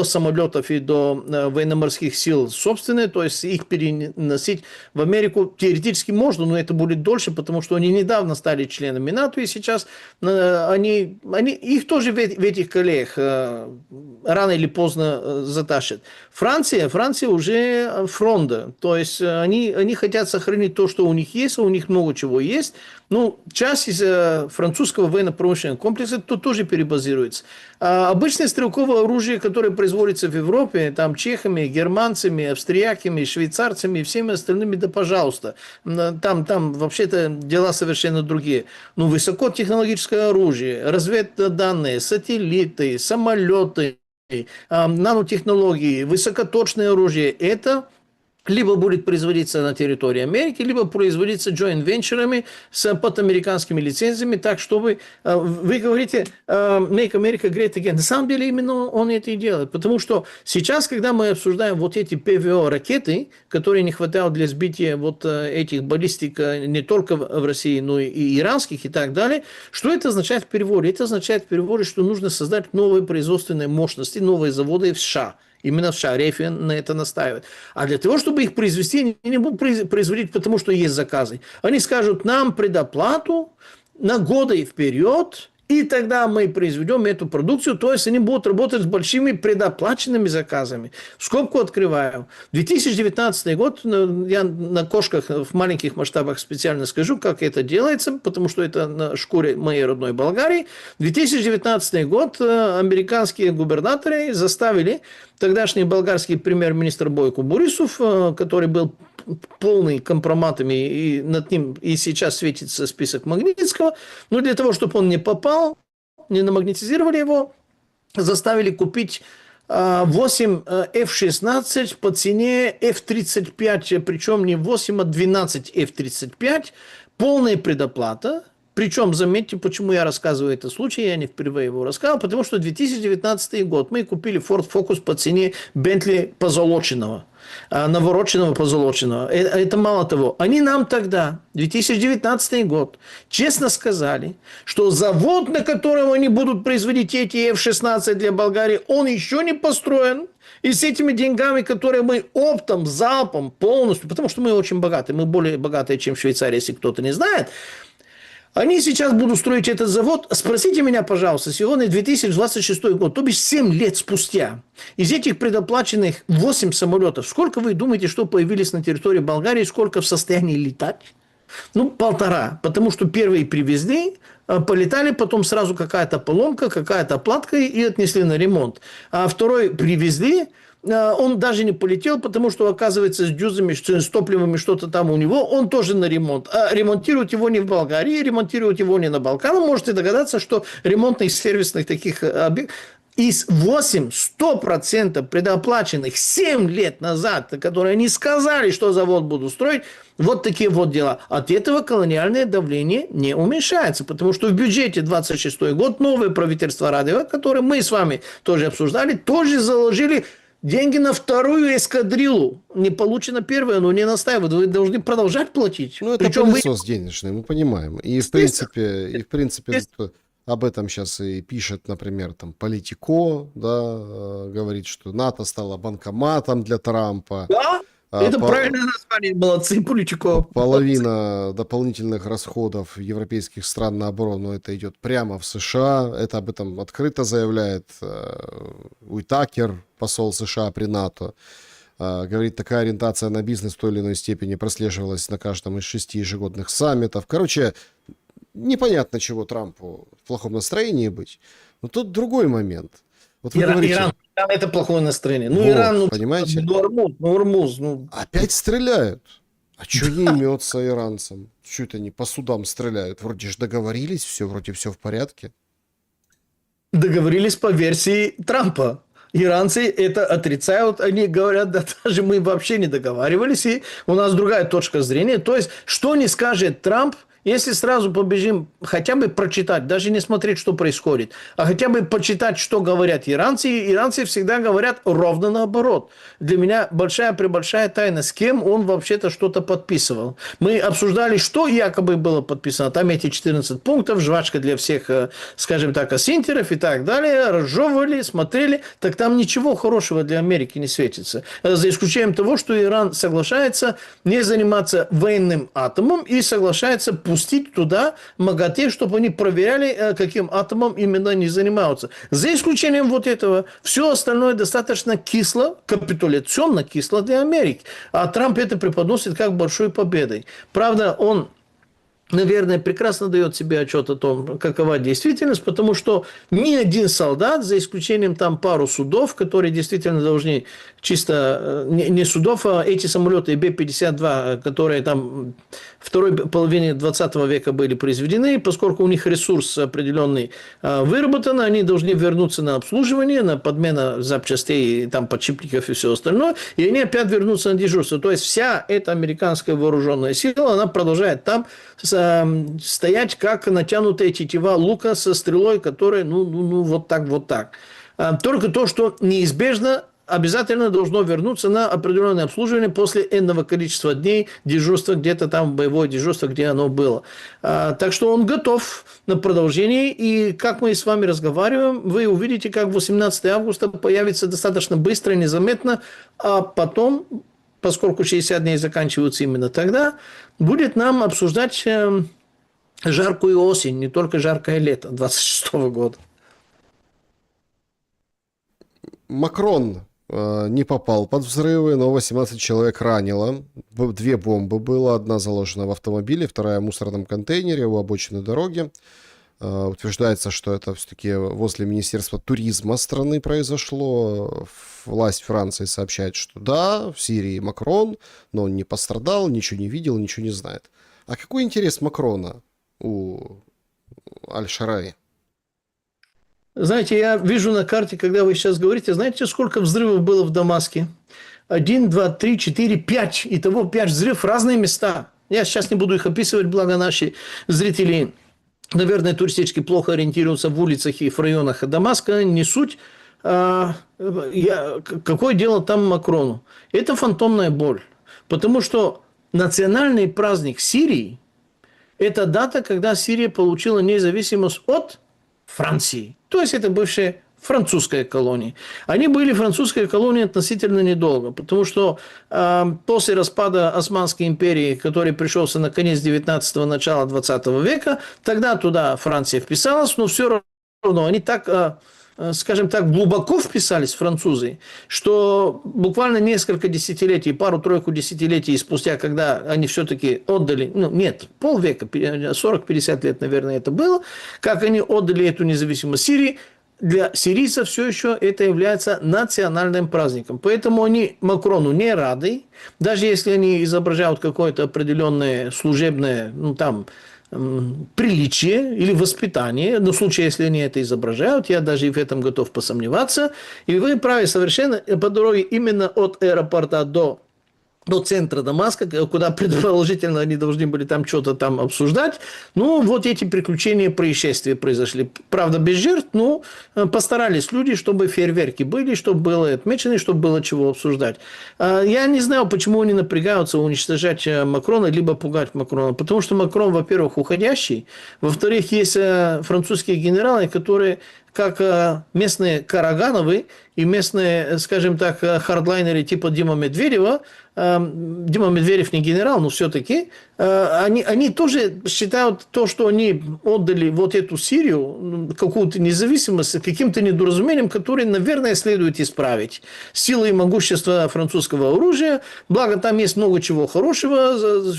самолетов и до военно-морских сил собственные, то есть их переносить в Америку теоретически можно, но это будет дольше, потому что они недавно стали членами НАТО, и сейчас их тоже в этих коллег рано или поздно затащат. Франция уже фронта, то есть они хотят сохранить то, что у них есть, а у них много чего есть. Ну, часть из французского военно-промышленного комплекса тут тоже перебазируется. Обычное стрелковое оружие, которое производится в Европе, там чехами, германцами, австрияками, швейцарцами и всеми остальными, да пожалуйста. Там вообще-то дела совершенно другие. Ну, высокотехнологическое оружие, разведданные, сателлиты, самолеты, нанотехнологии, высокоточное оружие – это либо будет производиться на территории Америки, либо производиться joint-венчурами под американскими лицензиями, так, чтобы... Вы говорите «Make America Great Again». На самом деле, именно он это и делает. Потому что сейчас, когда мы обсуждаем вот эти ПВО-ракеты, которые не хватают для сбития вот этих баллистик не только в России, но и иранских и так далее, что это означает в переводе? Это означает в переводе, что нужно создать новые производственные мощности, новые заводы в США. Именно в США Рефин на это настаивает. А для того, чтобы их произвести, они не будут производить, потому что есть заказы. Они скажут, нам предоплату на годы вперед, и тогда мы произведем эту продукцию. То есть они будут работать с большими предоплаченными заказами. Скобку открываю. 2019 год, я на кошках в маленьких масштабах специально скажу, как это делается, потому что это на шкуре моей родной Болгарии. 2019 год американские губернаторы заставили тогдашний болгарский премьер-министр Бойко Борисов, который был полный компроматами, и над ним и сейчас светится список Магнитского, но для того, чтобы он не попал, не намагнетизировали его, заставили купить 8 F-16 по цене F-35, причем не 8, а 12 F-35, полная предоплата. Причем, заметьте, почему я рассказываю этот случай, я не впервые его рассказывал, потому что 2019 год мы купили Ford Focus по цене Bentley позолоченного, навороченного позолоченного. Это мало того. Они нам тогда, 2019 год, честно сказали, что завод, на котором они будут производить эти F-16 для Болгарии, он еще не построен. И с этими деньгами, которые мы оптом, залпом, полностью, потому что мы очень богаты, мы более богатые, чем Швейцария, если кто-то не знает, они сейчас будут строить этот завод. Спросите меня, пожалуйста, сегодня 2026 год, то бишь 7 лет спустя. Из этих предоплаченных 8 самолетов, сколько вы думаете, что появились на территории Болгарии, сколько в состоянии летать? Ну, 1,5. Потому что первые привезли, полетали, потом сразу какая-то поломка, какая-то платка и отнесли на ремонт. А второй привезли, он даже не полетел, потому что, оказывается, с дюзами, с топливами что-то там у него, он тоже на ремонт. А ремонтируют его не в Болгарии, ремонтируют его не на Балканах. Можете догадаться, что ремонтных сервисных таких объектов из 100% предоплаченных 7 лет назад, которые они сказали, что завод будут строить, вот такие вот дела. От этого колониальное давление не уменьшается, потому что в бюджете 26 год новое правительство Радева, которое мы с вами тоже обсуждали, тоже заложили деньги на вторую эскадрилу. Не получено первое, но не настаивают. Вы должны продолжать платить. Ну, это причем пылесос денежный, мы понимаем. И в принципе, об этом сейчас и пишет, например, там Политико, да, говорит, что НАТО стало банкоматом для Трампа. Да, это правильное название. Молодцы, Политико. Половина дополнительных расходов европейских стран на оборону это идет прямо в США. Это об этом открыто заявляет Уитакер, посол США при НАТО. Говорит, такая ориентация на бизнес в той или иной степени прослеживалась на каждом из 6 ежегодных саммитов. Короче, непонятно, чего Трампу в плохом настроении быть. Но тут другой момент. Вот вы говорите, Иран это плохое настроение. Ну, вот, Иран, понимаете? Нормуз. Опять стреляют. А что не имется иранцам? Что это они по судам стреляют? Вроде же договорились, вроде все в порядке. Договорились по версии Трампа. Иранцы это отрицают, они говорят, да даже мы вообще не договаривались, и у нас другая точка зрения. То есть, что не скажет Трамп, если сразу побежим хотя бы прочитать, даже не смотреть, что происходит, а хотя бы почитать, что говорят иранцы, и иранцы всегда говорят ровно наоборот. Для меня большая тайна, с кем он вообще-то что-то подписывал. Мы обсуждали, что якобы было подписано. Там эти 14 пунктов, жвачка для всех, скажем так, асинтеров и так далее. Разжевывали, смотрели. Так там ничего хорошего для Америки не светится. За исключением того, что Иран соглашается не заниматься военным атомом и соглашается пустить туда МАГАТЭ, чтобы они проверяли, каким атомом именно они занимаются. За исключением вот этого, все остальное достаточно кисло, капитуляционно кисло для Америки. А Трамп это преподносит как большой победой. Правда, он, наверное, прекрасно дает себе отчет о том, какова действительность, потому что ни один солдат, за исключением там пару судов, которые действительно должны чисто, не судов, а эти самолеты Б-52, которые там второй половине 20 века были произведены, поскольку у них ресурс определенный выработан, они должны вернуться на обслуживание, на подмена запчастей, там, подшипников и все остальное, и они опять вернутся на дежурство. То есть, вся эта американская вооруженная сила, она продолжает там стоять, как натянутая тетива лука со стрелой, которая, вот так. Только то, что неизбежно обязательно должно вернуться на определенное обслуживание после энного количества дней дежурства, где-то там боевое дежурство, где оно было. Так что он готов на продолжение. И как мы с вами разговариваем, вы увидите, как 18 августа появится достаточно быстро, незаметно, а потом, поскольку 60 дней заканчиваются именно тогда, будет нам обсуждать жаркую осень, не только жаркое лето 26 года. Макрон не попал под взрывы, но 18 человек ранило. 2 бомбы было. Одна заложена в автомобиле, вторая в мусорном контейнере у обочины дороги. Утверждается, что это все-таки возле Министерства туризма страны произошло. Власть Франции сообщает, что да, в Сирии Макрон, но он не пострадал, ничего не видел, ничего не знает. А какой интерес Макрона у Аль-Шараи? Знаете, я вижу на карте, когда вы сейчас говорите, знаете, сколько взрывов было в Дамаске? 1, 2, 3, 4, 5. Итого 5 взрывов в разные места. Я сейчас не буду их описывать, благо наши зрители, наверное, туристически плохо ориентируются в улицах и в районах Дамаска, не суть. Какое дело там Макрону? Это фантомная боль. Потому что национальный праздник Сирии – это дата, когда Сирия получила независимость от Франции. То есть, это бывшая французская колония. Они были французской колонией относительно недолго, потому что после распада Османской империи, который пришелся на конец 19-го, начало 20 века, тогда туда Франция вписалась, но все равно они так... скажем так, глубоко вписались французы, что буквально несколько десятилетий, пару-тройку десятилетий спустя, когда они все-таки отдали, полвека, 40-50 лет, наверное, это было, как они отдали эту независимость Сирии, для сирийцев все еще это является национальным праздником. Поэтому они Макрону не рады, даже если они изображают какое-то определенное служебное, приличие или воспитание, но в случае, если они это изображают, я даже и в этом готов посомневаться. И вы правы совершенно, по дороге именно от аэропорта до центра Дамаска, куда предположительно они должны были там что-то там обсуждать. Вот эти приключения, происшествия произошли. Правда, без жертв, но постарались люди, чтобы фейерверки были, чтобы было отмечено, чтобы было чего обсуждать. Я не знаю, почему они напрягаются уничтожать Макрона, либо пугать Макрона. Потому что Макрон, во-первых, уходящий. Во-вторых, есть французские генералы, которые как местные Карагановы и местные, скажем так, хардлайнеры типа Дима Медведева, Дима Медведев не генерал, но все-таки, они тоже считают то, что они отдали вот эту Сирию, какую-то независимость, каким-то недоразумением, которое, наверное, следует исправить. Сила и могущество французского оружия, благо там есть много чего хорошего,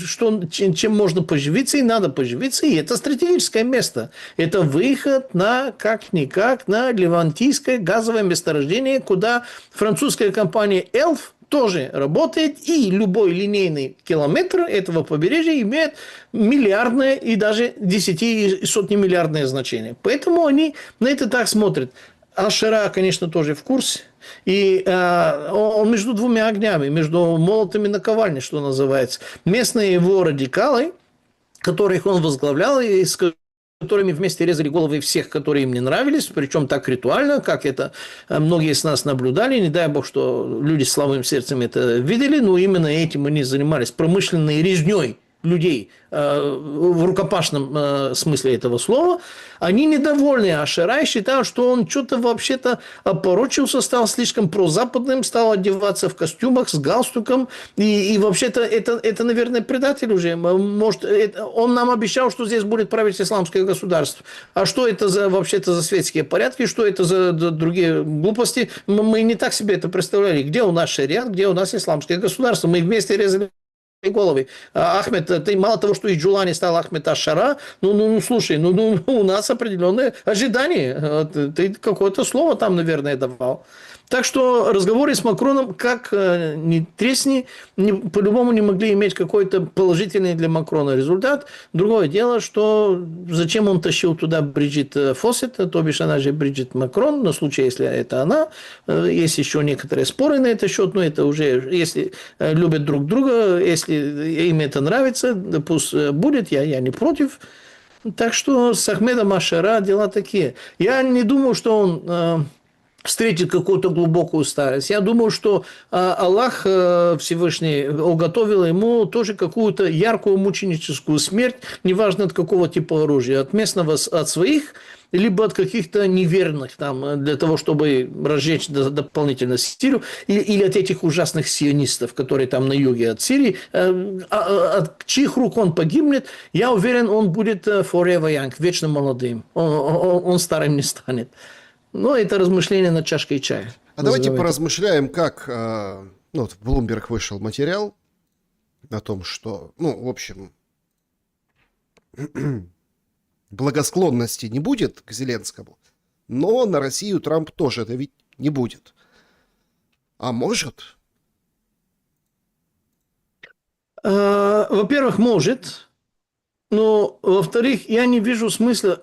чем можно поживиться, и надо поживиться, и это стратегическое место. Это выход на, как-никак, на левантийское газовое месторождение, куда французская компания «Эльф» тоже работает, и любой линейный километр этого побережья имеет миллиардное и даже 10 и сотнемиллиардное значение. Поэтому они на это так смотрят. Аль-Шара, конечно, тоже в курсе. И он между двумя огнями, между молотом и наковальней, что называется. Местные его радикалы, которых он возглавлял, и с которыми вместе резали головы всех, которые им не нравились, причем так ритуально, как это многие из нас наблюдали. Не дай бог, что люди с слабым сердцем это видели, но именно этим они занимались, промышленной резней людей в рукопашном смысле этого слова. Они недовольны Аш-Шара и считают, что он что-то вообще-то опорочился, стал слишком прозападным, стал одеваться в костюмах с галстуком. И вообще-то это, наверное, предатель уже. Может, он нам обещал, что здесь будет править исламское государство. А что это вообще-то за светские порядки, что это за другие глупости? Мы не так себе это представляли. Где у нас шариат, где у нас исламское государство? Мы вместе резали головы. Ахмед, ты мало того, что из Джулани стал Ахмед Аш-Шара, слушай, у нас определенные ожидания. Ты какое-то слово там, наверное, давал. Так что разговоры с Макроном, как ни тресни, по-любому не могли иметь какой-то положительный для Макрона результат. Другое дело, что зачем он тащил туда Бриджит Фоссет, то бишь она же Бриджит Макрон, на случай, если это она. Есть еще некоторые споры на этот счет, но это уже, если любят друг друга, если им это нравится, пусть будет, я не против. Так что с Ахмедом Аш-Шара дела такие. Я не думаю, что он встретит какую-то глубокую старость. Я думаю, что Аллах Всевышний уготовил ему тоже какую-то яркую мученическую смерть, неважно от какого типа оружия, от местного, от своих, либо от каких-то неверных, там, для того, чтобы разжечь дополнительно Сирию, или от этих ужасных сионистов, которые там на юге от Сирии, от чьих рук он погибнет, я уверен, он будет forever young, вечно молодым, он старым не станет. Но это размышление над чашкой чая. А давайте поразмышляем, как... в Bloomberg вышел материал о том, что, в общем, благосклонности не будет к Зеленскому, но на Россию Трамп тоже это ведь не будет. А может? Во-первых, может. Но, во-вторых, я не вижу смысла...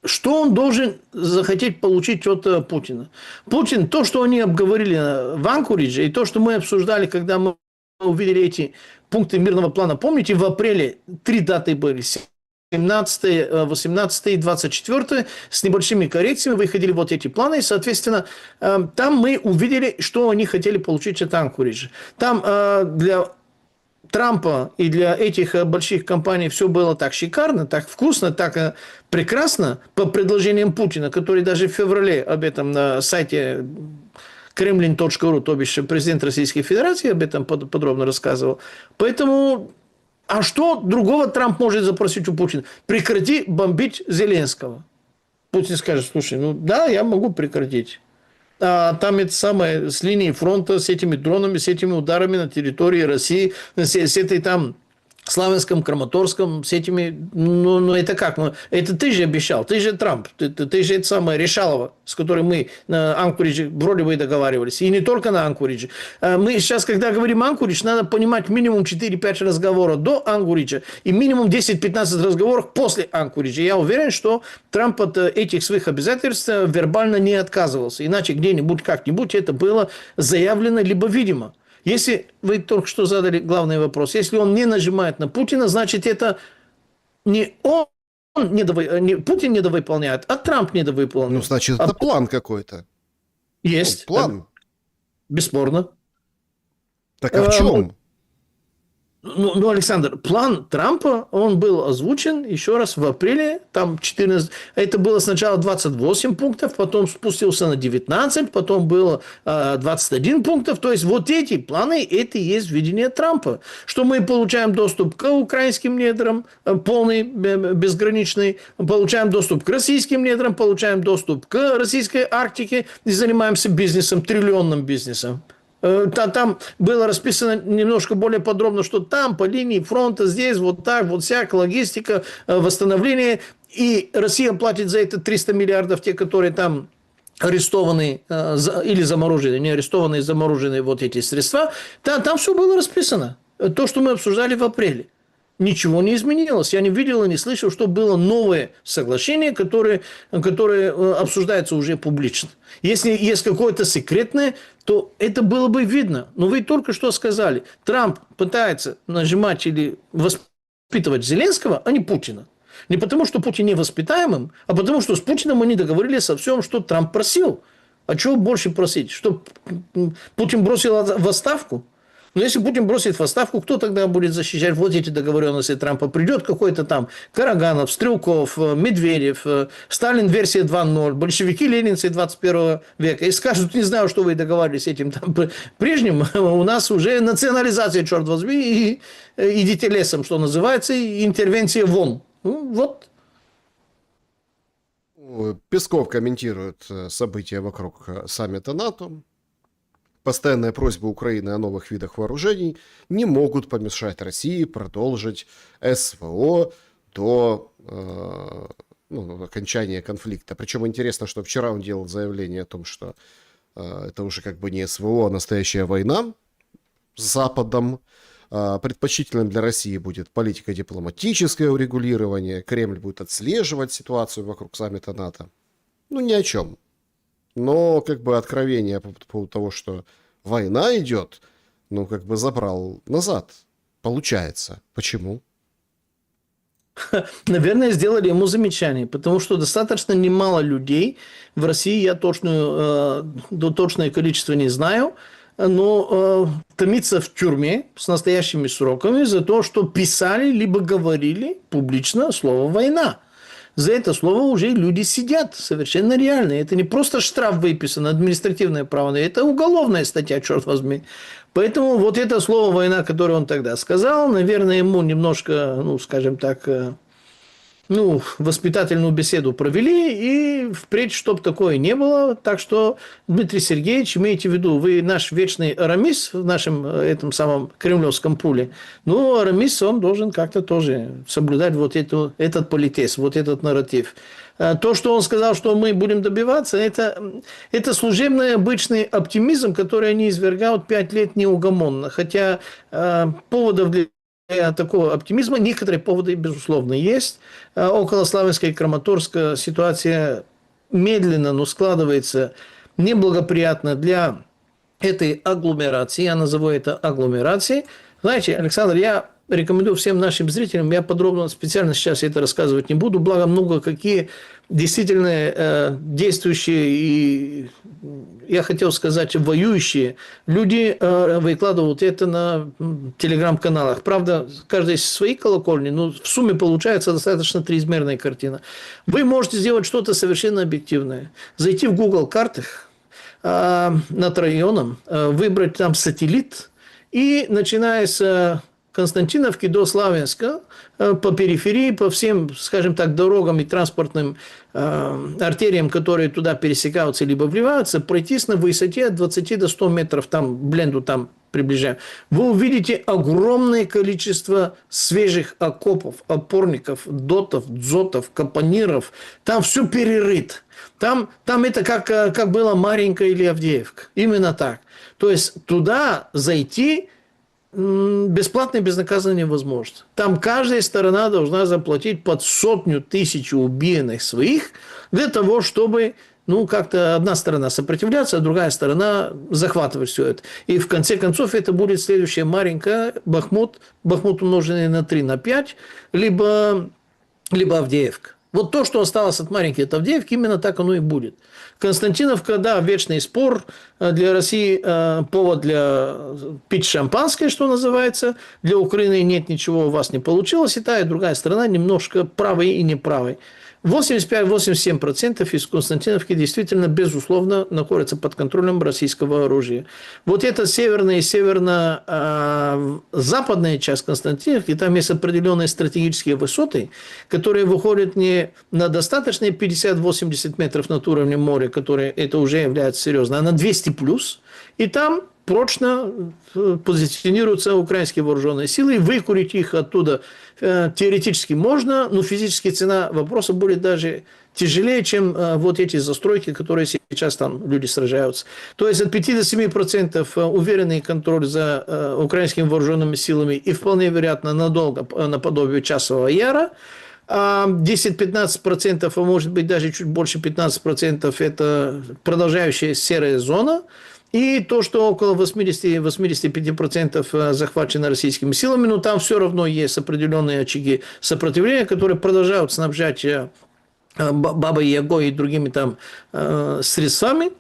Что он должен захотеть получить от Путина? Путин, то, что они обговорили в Анкоридже, и то, что мы обсуждали, когда мы увидели эти пункты мирного плана, помните, в апреле 3 даты были, 17, 18 и 24, с небольшими коррекциями выходили вот эти планы, и, соответственно, там мы увидели, что они хотели получить от Анкориджа. Там для Трампа и для этих больших компаний все было так шикарно, так вкусно, так прекрасно по предложениям Путина, который даже в феврале об этом на сайте kremlin.ru, то бишь президент Российской Федерации, об этом подробно рассказывал. Поэтому, а что другого Трамп может запросить у Путина? Прекрати бомбить Зеленского. Путин скажет, слушай, ну да, я могу прекратить. А там это самое, с линии фронта, с этими дронами, с этими ударами на территории России, с этой там Славянском, Краматорском, с этими, ну это как? Ну, это ты же обещал, ты же Трамп, ты же это самое Решалова, с которой мы на Анкоридже вроде бы и договаривались. И не только на Анкоридже. Мы сейчас, когда говорим Анкоридж, надо понимать минимум 4-5 разговоров до Анкориджа и минимум 10-15 разговоров после Анкориджа. Я уверен, что Трамп от этих своих обязательств вербально не отказывался. Иначе где-нибудь, как-нибудь это было заявлено, либо видимо. Если вы только что задали главный вопрос, если он не нажимает на Путина, значит, это не он, не Путин недовыполняет, а Трамп недовыполняет. Ну, значит, это план какой-то. Есть. Ну, план. Бесспорно. Так а в чем? Ну, Александр, план Трампа, он был озвучен еще раз в апреле, там 14, это было сначала 28 пунктов, потом спустился на 19, потом было 21 пунктов, то есть вот эти планы, это и есть видение Трампа, что мы получаем доступ к украинским недрам, полный, безграничный, получаем доступ к российским недрам, получаем доступ к российской Арктике и занимаемся бизнесом, триллионным бизнесом. Там было расписано немножко более подробно, что там по линии фронта, здесь вот так, вот всяк, логистика, восстановление. И Россия платит за это 300 миллиардов, те, которые там арестованы или заморожены, не арестованные, замороженные вот эти средства. Там все было расписано. То, что мы обсуждали в апреле. Ничего не изменилось. Я не видел и не слышал, что было новое соглашение, которое обсуждается уже публично. Если есть какое-то секретное, то это было бы видно. Но вы только что сказали, Трамп пытается нажимать или воспитывать Зеленского, а не Путина. Не потому, что Путин невоспитаемым, а потому, что с Путиным они договорились о всем, что Трамп просил. А чего больше просить? Что Путин бросил в отставку? Но если Путин бросит в отставку, кто тогда будет защищать вот эти договоренности Трампа? Придет какой-то там Караганов, Стрелков, Медведев, Сталин версия 2.0, большевики, ленинцы 21 века. И скажут, не знаю, что вы договаривались с этим там прежним, у нас уже национализация, черт возьми, и идите лесом, что называется, и интервенция вон. Ну, вот. Песков комментирует события вокруг саммита НАТО. Постоянная просьба Украины о новых видах вооружений не могут помешать России продолжить СВО до окончания конфликта. Причем интересно, что вчера он делал заявление о том, что это уже как бы не СВО, а настоящая война с Западом. Предпочтительным для России будет политико-дипломатическое урегулирование. Кремль будет отслеживать ситуацию вокруг саммита НАТО. Ну, ни о чем. Но как бы откровение по поводу того, что война идет, ну как бы забрал назад. Получается. Почему? Наверное, сделали ему замечание, потому что достаточно немало людей в России, я точное количество не знаю, но томится в тюрьме с настоящими сроками за то, что писали либо говорили публично слово «война». За это слово уже люди сидят совершенно реально. Это не просто штраф выписан, административное право, это уголовная статья, черт возьми. Поэтому вот это слово «война», которое он тогда сказал, наверное, ему немножко, ну, скажем так, воспитательную беседу провели, и впредь, чтобы такое не было. Так что, Дмитрий Сергеевич, имейте в виду, вы наш вечный Арамис в нашем этом самом кремлевском пуле. Ну, Арамис, он должен как-то тоже соблюдать вот этот политез, вот этот нарратив. То, что он сказал, что мы будем добиваться, это служебный обычный оптимизм, который они извергают 5 лет неугомонно. Хотя поводов для такого оптимизма некоторые поводы, безусловно, есть. Около Славянска и Краматорска ситуация медленно, но складывается неблагоприятно для этой агломерации. Я назову это агломерацией. Знаете, Александр, я рекомендую всем нашим зрителям, я подробно, специально сейчас это рассказывать не буду, благо много какие действительно действующие и, я хотел сказать, воюющие люди выкладывают это на телеграм-каналах. Правда, каждый из своей колокольни, но в сумме получается достаточно триизмерная картина. Вы можете сделать что-то совершенно объективное. Зайти в Google картах над районом, выбрать там сателлит, и начиная с Константиновки до Славянска, по периферии, по всем, скажем так, дорогам и транспортным артериям, которые туда пересекаются либо вливаются, пройтись на высоте от 20 до 100 метров, там, бленду там приближаем, вы увидите огромное количество свежих окопов, опорников, дотов, дзотов, капониров. Там все перерыто. Там это как было Марьинка или Авдеевка. Именно так. То есть туда зайти бесплатно и безнаказанно невозможно. Там каждая сторона должна заплатить под 100 тысяч убиенных своих для того, чтобы как-то одна сторона сопротивляться, а другая сторона захватывать все это. И в конце концов это будет следующая Марьинка, Бахмут умноженный на 3, на 5, либо Авдеевка. Вот то, что осталось от Марьинки, от Авдеевки, именно так оно и будет. Константиновка, да, вечный спор для России, повод для пить шампанское, что называется. Для Украины нет ничего, у вас не получилось. И та, и другая сторона немножко правой и неправой. 85-87% из Константиновки действительно, безусловно, находятся под контролем российского оружия. Вот эта северная и северно-западная часть Константиновки, там есть определенные стратегические высоты, которые выходят не на достаточные 50-80 метров над уровнем моря, которые это уже является серьезно, а на 200 плюс. И там прочно позиционируются украинские вооруженные силы, и выкурить их оттуда теоретически можно, но физически цена вопроса будет даже тяжелее, чем вот эти застройки, которые сейчас там люди сражаются. То есть от 5 до 7% уверенный контроль за украинскими вооруженными силами и вполне вероятно надолго, наподобие Часового Яра. 10-15%, а может быть даже чуть больше 15% это продолжающая серая зона. И то, что около 80-85% захвачено российскими силами, но там все равно есть определенные очаги сопротивления, которые продолжают снабжать Бабой Ягой и другими там средствами.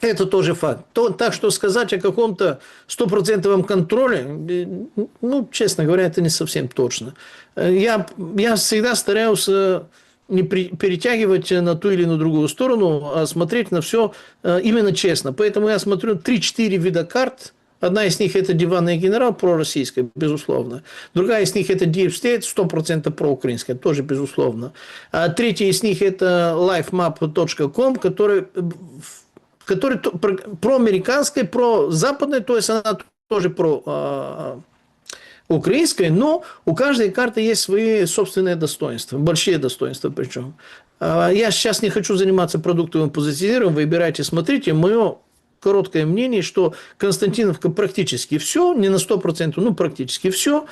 Это тоже факт. Так что сказать о каком-то 100% контроле, честно говоря, это не совсем точно. Я всегда старался не перетягивать на ту или на другую сторону, а смотреть на все именно честно. Поэтому я смотрю 3-4 вида карт. Одна из них – это «Диванный генерал», пророссийская, безусловно. Другая из них – это Deep State, 100% проукраинская, тоже безусловно. А третья из них – это lifemap.com, который проамериканская, прозападная, то есть она тоже украинской, но у каждой карты есть свои собственные достоинства, большие достоинства причем. Я сейчас не хочу заниматься продуктовым позиционированием, выбирайте, смотрите. Мое короткое мнение, что Константиновка практически все, не на 100%, но практически все.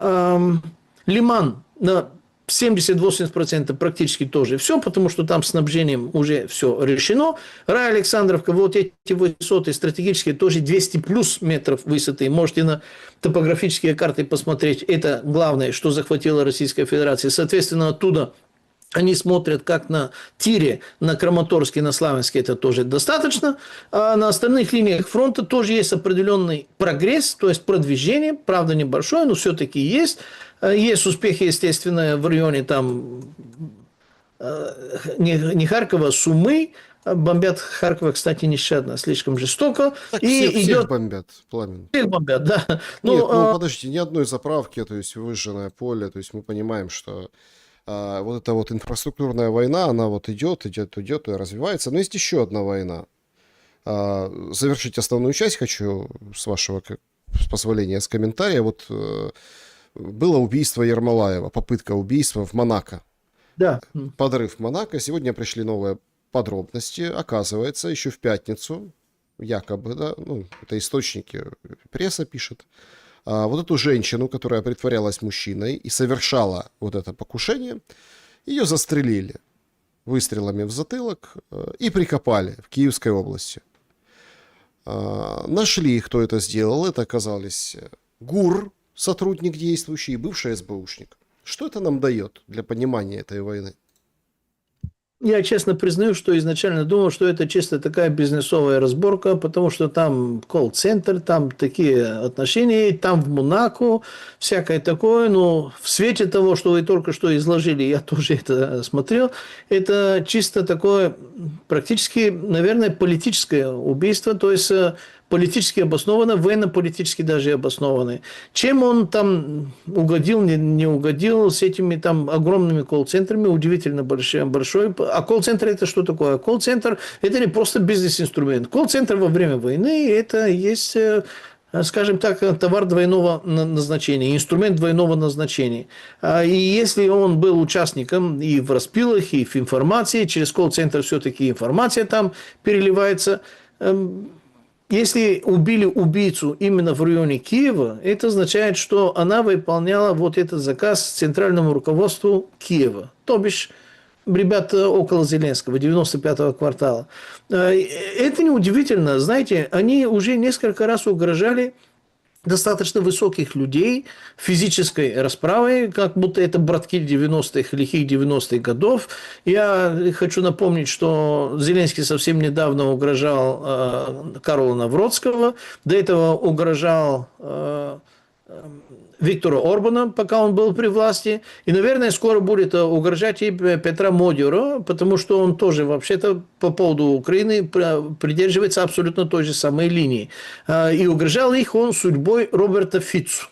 Лиман на 70-80% практически тоже все, потому что там снабжением уже все решено. Александровка, вот эти высоты стратегические, тоже 200 плюс метров высоты. Можете на топографические карты посмотреть. Это главное, что захватила Российская Федерация. Соответственно, оттуда они смотрят как на тире, на Краматорске, на Славянске, это тоже достаточно. А на остальных линиях фронта тоже есть определенный прогресс, то есть продвижение, правда небольшое, но все-таки есть. Есть успехи, естественно, в районе там не Харькова, Сумы. Бомбят Харькова, кстати, нещадно, слишком жестоко. Так и всех бомбят, Пламен. Всех бомбят, да. Нет, подождите, ни одной заправки, то есть выжженное поле, то есть мы понимаем, что вот эта вот инфраструктурная война, она вот идет и развивается. Но есть еще одна война. Завершить основную часть хочу, с вашего позволения, с комментария. Вот было убийство Ермолаева, попытка убийства в Монако. Да. Подрыв в Монако. Сегодня пришли новые подробности. Оказывается, еще в пятницу, якобы, да, это источники, пресса пишет, вот эту женщину, которая притворялась мужчиной и совершала вот это покушение, ее застрелили выстрелами в затылок и прикопали в Киевской области. Нашли, кто это сделал. Это оказались ГУР, сотрудник действующий, и бывший СБУшник. Что это нам дает для понимания этой войны? Я честно признаю, что изначально думал, что это чисто такая бизнесовая разборка, потому что там колл-центр, там такие отношения, там в Монако, всякое такое. Но в свете того, что вы только что изложили, я тоже это смотрел, это чисто такое практически, наверное, политическое убийство, то есть политически обоснованно, военно-политически даже обоснованно. Чем он там угодил, не угодил с этими там огромными колл-центрами, удивительно большой. А колл-центр это что такое? Колл-центр это не просто бизнес-инструмент. Колл-центр во время войны это есть, скажем так, товар двойного назначения, инструмент двойного назначения. И если он был участником и в распилах, и в информации, через колл-центр все-таки информация там переливается. Если убили убийцу именно в районе Киева, это означает, что она выполняла вот этот заказ центральному руководству Киева, то бишь ребята около Зеленского, 95-го квартала. Это неудивительно, знаете, они уже несколько раз угрожали достаточно высоких людей физической расправой, как будто это братки 90-х, лихих 90-х годов. Я хочу напомнить, что Зеленский совсем недавно угрожал Карла Навродского, до этого угрожал Виктора Орбана, пока он был при власти. И, наверное, скоро будет угрожать и Петра Модиора, потому что он тоже, вообще-то, по поводу Украины придерживается абсолютно той же самой линии. И угрожал их он судьбой Роберта Фицу.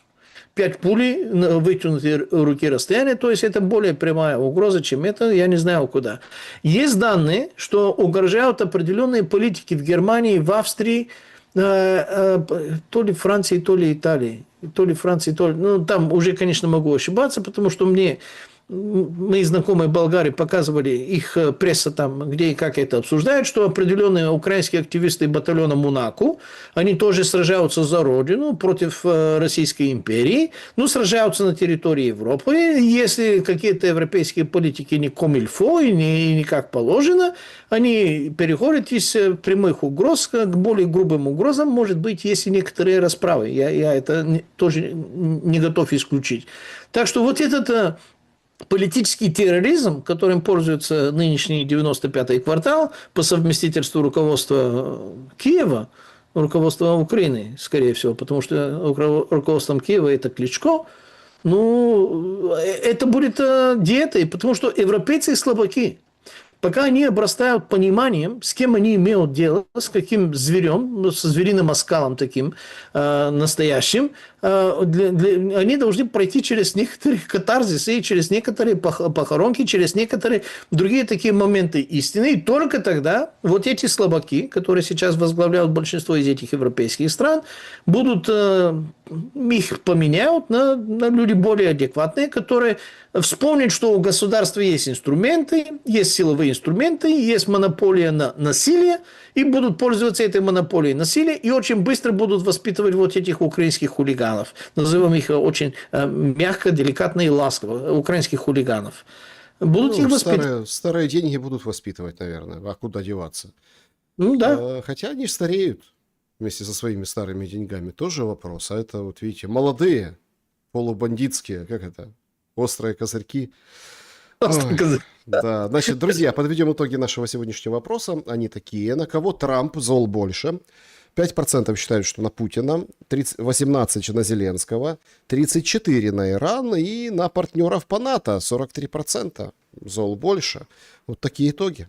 5 пулей на вытянутой руки расстояния, то есть это более прямая угроза, чем это, я не знаю куда. Есть данные, что угрожают определенные политики в Германии, в Австрии, то ли Франции, то ли Италии. То ли Франции, то ли... Ну, там уже, конечно, могу ошибаться, потому что мне мои знакомые болгары показывали, их пресса там, где и как это обсуждают, что определенные украинские активисты батальона Монако, они тоже сражаются за родину против Российской империи, но сражаются на территории Европы. Если какие-то европейские политики не комильфо и не как положено, они переходят из прямых угроз к более грубым угрозам, может быть, есть и некоторые расправы. Я это тоже не готов исключить. Так что вот этот политический терроризм, которым пользуется нынешний 95-й квартал по совместительству руководства Киева, руководства Украины, скорее всего, потому что руководством Киева это Кличко, ну, это будет диетой, потому что европейцы слабаки. Пока они обрастают пониманием, с кем они имеют дело, с каким зверем, со звериным оскалом таким настоящим, они должны пройти через некоторые катарзисы, через некоторые похоронки, через некоторые другие такие моменты истины. И только тогда вот эти слабаки, которые сейчас возглавляют большинство из этих европейских стран, будут, их поменяют на люди более адекватные, которые вспомнят, что у государства есть инструменты, есть силовые инструменты, есть монополия на насилие, и будут пользоваться этой монополией насилия, и очень быстро будут воспитывать вот этих украинских хулиганов. Назовем их очень мягко, деликатно и ласково. Украинских хулиганов. Будут их воспитывать. Старые деньги будут воспитывать, наверное. А куда деваться? Ну да. Хотя они стареют вместе со своими старыми деньгами. Тоже вопрос. А это, вот видите, молодые, полубандитские, как это, острые козырьки. Да, значит, друзья, подведем итоги нашего сегодняшнего вопроса. Они такие. На кого Трамп зол больше? 5% считают, что на Путина, 18% на Зеленского, 34% на Иран и на партнеров по НАТО 43%. Зол больше. Вот такие итоги.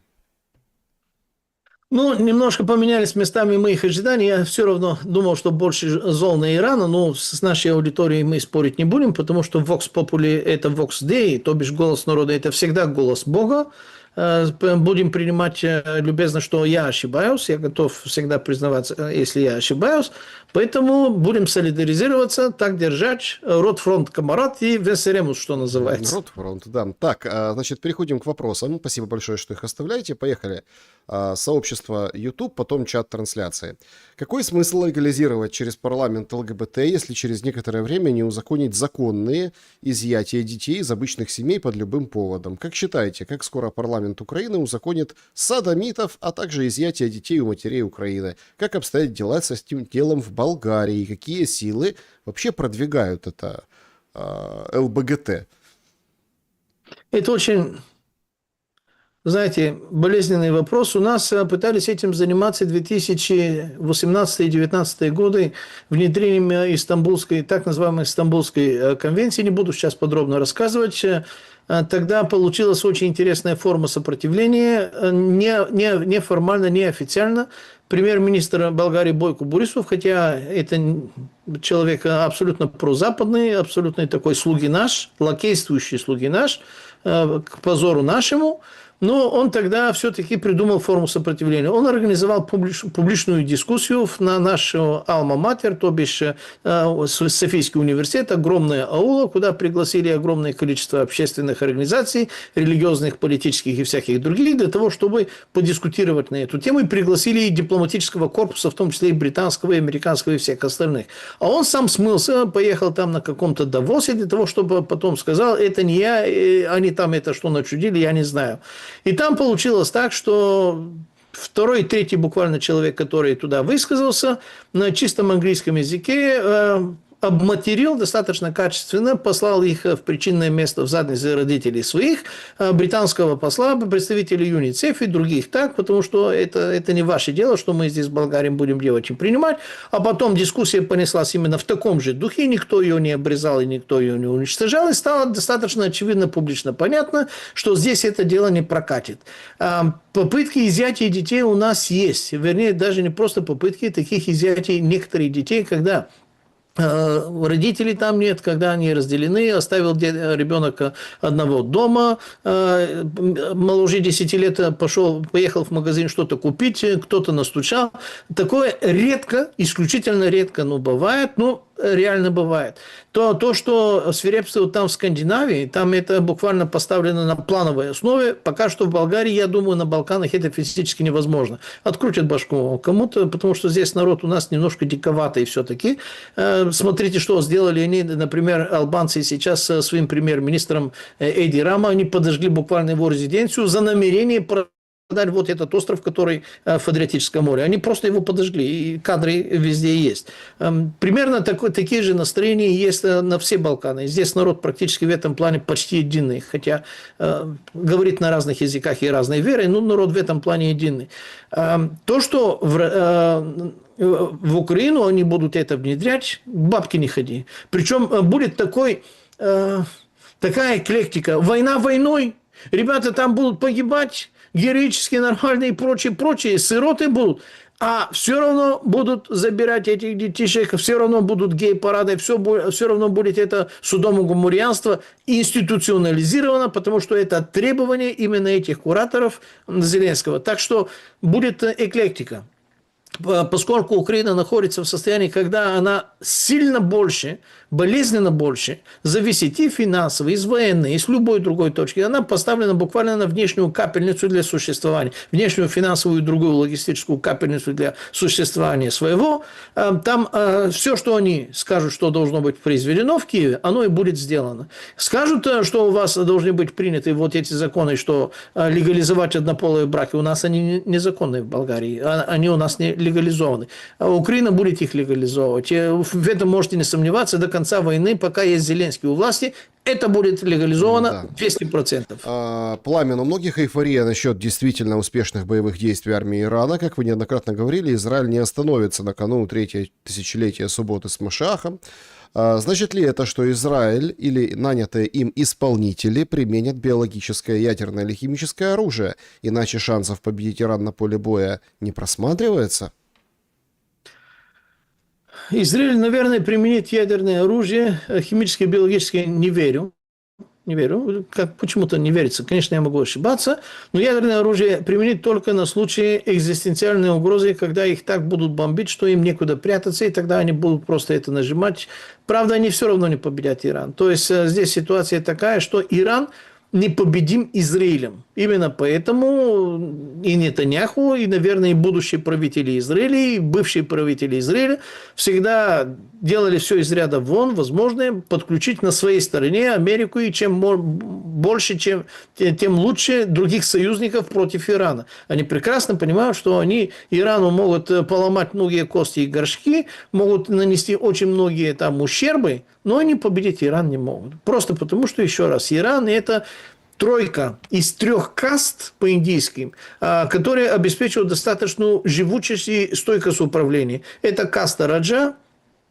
Ну, немножко поменялись местами моих ожиданий. Я все равно думал, что больше зол на Ирана, но с нашей аудиторией мы спорить не будем, потому что Vox Populi – это Vox Dei, то бишь голос народа – это всегда голос Бога. Будем принимать любезно, что я ошибаюсь. Я готов всегда признаваться, если я ошибаюсь. Поэтому будем солидаризироваться, так держать. Ротфронт, камарат и весеремус, что называется. Ротфронт, да. Так, значит, переходим к вопросам. Спасибо большое, что их оставляете. Поехали. Сообщество YouTube, потом чат трансляции. Какой смысл легализировать через парламент ЛГБТ, если через некоторое время не узаконить законные изъятия детей из обычных семей под любым поводом? Как считаете, как скоро парламент парламент Украины узаконит садомитов, а также изъятие детей у матерей Украины. Как обстоят дела с этим делом в Болгарии? Какие силы вообще продвигают это ЛБГТ? Это очень, знаете, болезненный вопрос. У нас пытались этим заниматься 2018-2019 годы внедрением так называемой Стамбульской конвенции. Не буду сейчас подробно рассказывать. Тогда получилась очень интересная форма сопротивления, не формально, не официально. Премьер-министр Болгарии Бойко Борисов, хотя это человек абсолютно прозападный, абсолютно такой слуги наш, лакействующий слуги наш, к позору нашему, но он тогда все-таки придумал форму сопротивления. Он организовал публичную дискуссию на нашу Алма-Матер, то бишь Софийский университет, огромная аула, куда пригласили огромное количество общественных организаций, религиозных, политических и всяких других, для того, чтобы подискутировать на эту тему. И пригласили и дипломатического корпуса, в том числе и британского, и американского, и всех остальных. А он сам смылся, поехал там на каком-то Давосе, для того, чтобы потом сказал, это не я, они там это что начудили, я не знаю. И там получилось так, что второй, третий буквально человек, который туда высказался, на чистом английском языке обматерил достаточно качественно, послал их в причинное место в задницы родителей своих, британского посла, представителей ЮНИЦЕФ и других так, потому что это не ваше дело, что мы здесь в Болгарии будем делать и принимать. А потом дискуссия понеслась именно в таком же духе, никто ее не обрезал и никто ее не уничтожал, и стало достаточно очевидно, публично понятно, что здесь это дело не прокатит. Попытки изъятия детей у нас есть, вернее, даже не просто попытки, таких изъятий некоторых детей, когда родителей там нет, когда они разделены, оставил ребенок одного дома, моложе 10 лет поехал в магазин что-то купить, кто-то настучал. Такое редко, исключительно редко, но бывает, реально бывает. То, что свирепствует там в Скандинавии, там это буквально поставлено на плановой основе. Пока что в Болгарии, я думаю, на Балканах это физически невозможно. Открутят башку кому-то, потому что здесь народ у нас немножко диковатый все-таки. Смотрите, что сделали они, например, албанцы сейчас со своим премьер-министром Эди Рама, они подожгли буквально его резиденцию за намерение продать вот этот остров, который в Адриатическом море. Они просто его подожгли, и кадры везде есть. Примерно такие же настроения есть на все Балканы. Здесь народ практически в этом плане почти единый, хотя говорит на разных языках и разной верой, но народ в этом плане единый. То, что в Украину они будут это внедрять, бабки не ходи. Причем будет такая эклектика. Война войной, ребята там будут погибать, героически, нормальные и прочие, сироты будут. А все равно будут забирать этих детишек, все равно будут гей-парады, все равно будет это судом гоморианство институционализировано, потому что это требование именно этих кураторов Зеленского. Так что будет эклектика. Поскольку Украина находится в состоянии, когда она сильно больше, болезненно больше, зависит и финансово, и с военной, и с любой другой точки, она поставлена буквально на внешнюю капельницу для существования, внешнюю финансовую и другую логистическую капельницу для существования своего. Там все, что они скажут, что должно быть произведено в Киеве, оно и будет сделано. Скажут, что у вас должны быть приняты вот эти законы, что легализовать однополые браки, у нас они незаконные в Болгарии, они у нас не легализованы. А Украина будет их легализовывать. В этом можете не сомневаться, до конца войны, пока есть Зеленский у власти, это будет легализовано 200%. Пламен, у многих эйфория насчет действительно успешных боевых действий армии Ирана. Как вы неоднократно говорили, Израиль не остановится на кону третьего тысячелетия субботы с Машиахом. Значит ли это, что Израиль или нанятые им исполнители применят биологическое, ядерное или химическое оружие? Иначе шансов победить Иран на поле боя не просматривается? Израиль, наверное, применит ядерное оружие, химическое, биологическое не верю. Не верю. Почему-то не верится. Конечно, я могу ошибаться. Но ядерное оружие применить только на случай экзистенциальной угрозы, когда их так будут бомбить, что им некуда прятаться, и тогда они будут просто это нажимать. Правда, они все равно не победят Иран. То есть, здесь ситуация такая, что Иран непобедим Израилем. Именно поэтому и Нетаньяху, и, наверное, и будущие правители Израиля, и бывшие правители Израиля всегда делали все из ряда вон, возможное, подключить на своей стороне Америку, и чем больше, тем лучше других союзников против Ирана. Они прекрасно понимают, что они Ирану могут поломать многие кости и горшки, могут нанести очень многие там ущербы, но они победить Иран не могут. Просто потому, что, еще раз, Иран – это тройка из 3 каст по-индийски, которые обеспечивают достаточную живучесть и стойкость управления. Это каста Раджа,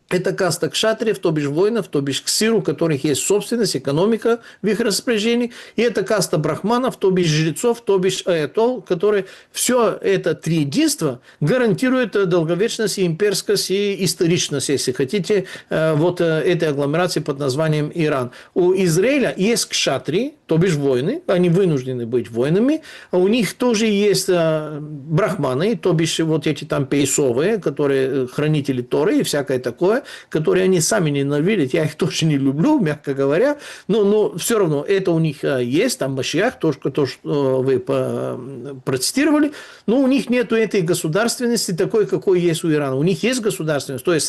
это каста кшатриев, то бишь воинов, то бишь ксир, у которых есть собственность, экономика в их распоряжении. И это каста брахманов, то бишь жрецов, то бишь аятол, которые все это триединство гарантирует долговечность и имперскость и историчность, если хотите, вот этой агломерации под названием Иран. У Израиля есть кшатрии, то бишь воины, они вынуждены быть воинами, а у них тоже есть брахманы, то бишь вот эти там пейсовые, которые хранители Торы и всякое такое, которые они сами ненавидят, я их тоже не люблю, мягко говоря, но все равно это у них есть, там Машиах, то, что вы процитировали, но у них нет этой государственности такой, какой есть у Ирана. У них есть государственность, то есть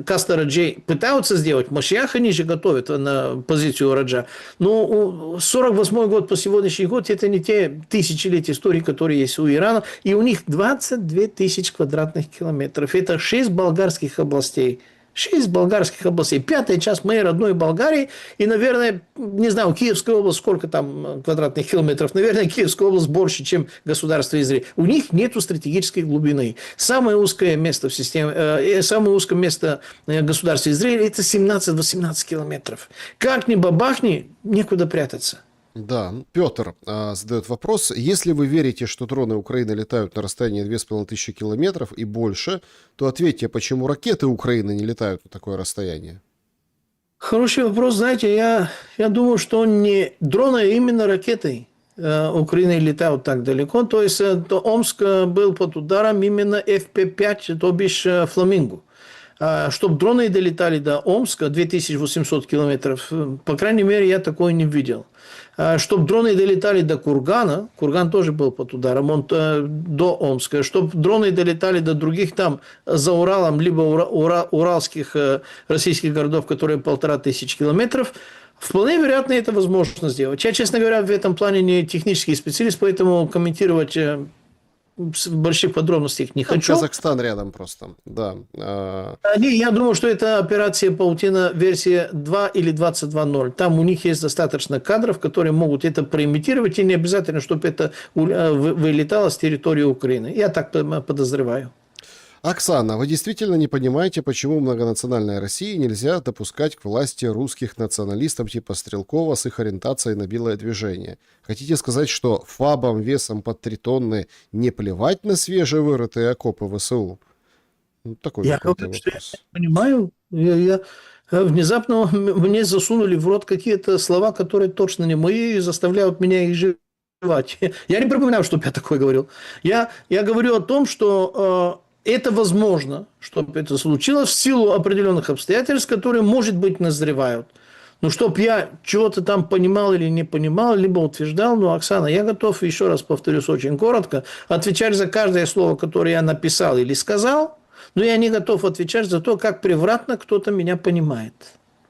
каста Раджей пытаются сделать, Машиах они же готовят на позицию Раджа, но 48 год по сегодняшний год это не те тысячелетия истории, которые есть у Ирана, и у них 22 тысячи квадратных километров. Это 6 болгарских областей. 6 болгарских областей. 5-я часть моей родной Болгарии. И, наверное, не знаю, Киевская область, сколько там квадратных километров. Наверное, Киевская область больше, чем государство Израиль. У них нет стратегической глубины. Самое узкое место в системе, самое узкое место государства Израиля – это 17-18 километров. Как ни бабахни, некуда прятаться. Да, Петр задает вопрос. Если вы верите, что дроны Украины летают на расстоянии 2500 километров и больше, то ответьте, почему ракеты Украины не летают на такое расстояние? Хороший вопрос. Знаете, я думаю, что не дроны, а именно ракеты Украины летают так далеко. То есть Омск был под ударом именно FP-5, то бишь Фламинго. Чтобы дроны долетали до Омска, 2800 километров, по крайней мере, я такое не видел. Чтобы дроны долетали до Кургана, Курган тоже был под ударом, он до Омска. Чтобы дроны долетали до других там за Уралом, либо уральских российских городов, которые 1500 километров, вполне вероятно, это возможно сделать. Я, честно говоря, в этом плане не технический специалист, поэтому комментировать в больших подробностях не хочу. Казахстан рядом просто, да. Я думаю, что это операция «Паутина» версия 2 или 22.0. Там у них есть достаточно кадров, которые могут это проимитировать, и не обязательно, чтобы это вылетало с территории Украины. Я так подозреваю. Оксана, вы действительно не понимаете, почему в многонациональной России нельзя допускать к власти русских националистов типа Стрелкова с их ориентацией на белое движение? Хотите сказать, что фабам весом под 3 тонны не плевать на свежевырытые окопы ВСУ? Такой я понимаю. Внезапно мне засунули в рот какие-то слова, которые точно не мои, и заставляют меня их жевать. Я не припоминаю, чтобы я такое говорил. Я говорю о том, что это возможно, чтобы это случилось в силу определенных обстоятельств, которые, может быть, назревают. Но чтобы я чего-то там понимал или не понимал, либо утверждал, Оксана, я готов, еще раз повторюсь очень коротко, отвечать за каждое слово, которое я написал или сказал, но я не готов отвечать за то, как превратно кто-то меня понимает.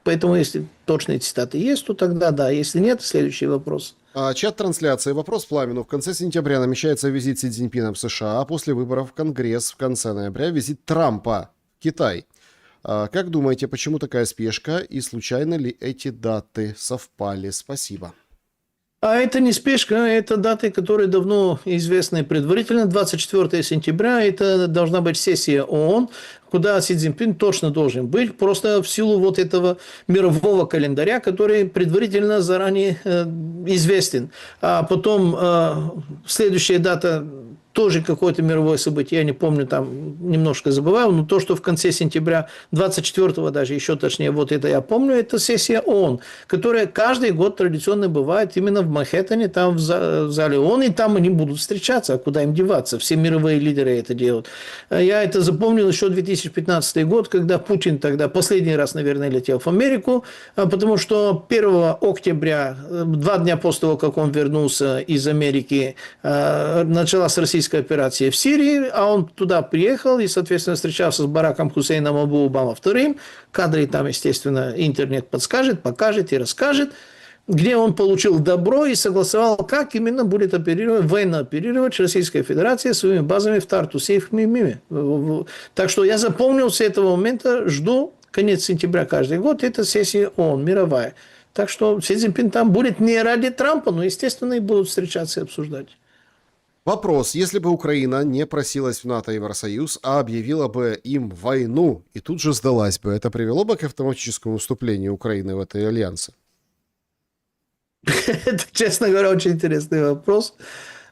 Поэтому, если точные цитаты есть, то тогда да. Если нет, следующий вопрос. Чат трансляции. Вопрос Пламену. В конце сентября намечается визит Си Цзиньпина в США, а после выборов в Конгресс в конце ноября визит Трампа в Китай. Как думаете, почему такая спешка и случайно ли эти даты совпали? Спасибо. А это не спешка, это даты, которые давно известны предварительно. 24 сентября это должна быть сессия ООН, куда Си Цзиньпин точно должен быть, просто в силу вот этого мирового календаря, который предварительно заранее известен. А потом следующая дата тоже какое-то мировое событие, я не помню, там немножко забываю, но то, что в конце сентября 24-го даже, еще точнее, вот это я помню, это сессия ООН, которая каждый год традиционно бывает именно в Манхэттене, там в зале ООН, и там они будут встречаться, а куда им деваться, все мировые лидеры это делают. Я это запомнил еще 2015 год, когда Путин тогда последний раз, наверное, летел в Америку, потому что 1 октября, 2 дня после того, как он вернулся из Америки, началась российская операция в Сирии, а он туда приехал и, соответственно, встречался с Бараком Хусейном Обама II. Кадры там, естественно, интернет подскажет, покажет и расскажет, где он получил добро и согласовал, как именно будет военно оперировать Российская Федерация своими базами в Тартусе и в Мимиме. Так что я запомнил с этого момента, жду конец сентября каждый год, это сессия ООН, мировая. Так что Си Цзиньпин там будет не ради Трампа, но, естественно, и будут встречаться и обсуждать. Вопрос. Если бы Украина не просилась в НАТО и Евросоюз, а объявила бы им войну и тут же сдалась бы, это привело бы к автоматическому вступлению Украины в эти альянсы? Это, честно говоря, очень интересный вопрос.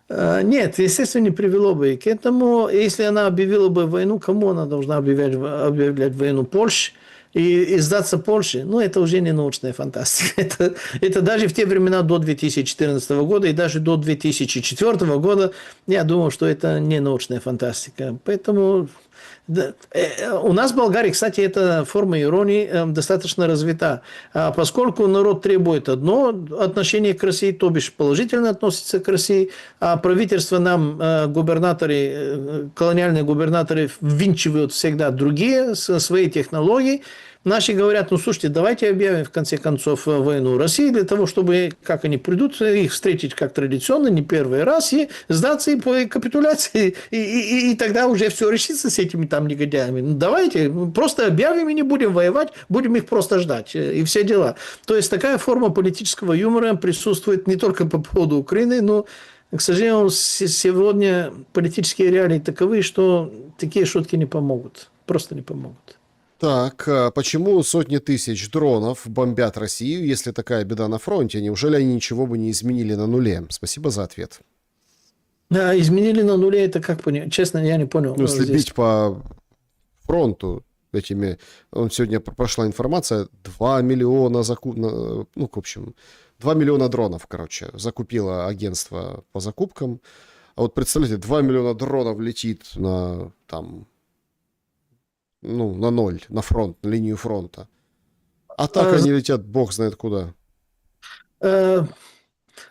Нет, естественно, не привело бы к этому. Если она объявила бы войну, кому она должна объявлять войну? Польше? И сдаться Польше, ну, это уже не научная фантастика. Это даже в те времена до 2014 года и даже до 2004 года, я думал, что это не научная фантастика. Поэтому у нас в Болгарии, кстати, эта форма иронии достаточно развита. Поскольку народ требует одно отношение к России, то бишь положительно относится к России, а правительство нам, губернаторы, колониальные губернаторы, ввинчивают всегда другие свои технологии. Наши говорят, ну, слушайте, давайте объявим, в конце концов, войну России для того, чтобы, как они придут, их встретить как традиционно, не первый раз, и сдаться и по капитуляции, и тогда уже все решится с этими там негодяями. Ну, давайте, просто объявим и не будем воевать, будем их просто ждать, и все дела. То есть, такая форма политического юмора присутствует не только по поводу Украины, но, к сожалению, сегодня политические реалии таковы, что такие шутки не помогут, просто не помогут. Так, а почему сотни тысяч дронов бомбят Россию, если такая беда на фронте? Неужели они ничего бы не изменили на нуле? Спасибо за ответ. Да, изменили на нуле, это как понять? Честно, я не понял. Ну, если бить по фронту этими... Сегодня прошла информация, 2 миллиона ну, в общем, 2 миллиона дронов, короче, закупило агентство по закупкам. А вот представляете, 2 миллиона дронов летит на там... Ну, на ноль, на фронт, на линию фронта. А так они летят бог знает куда.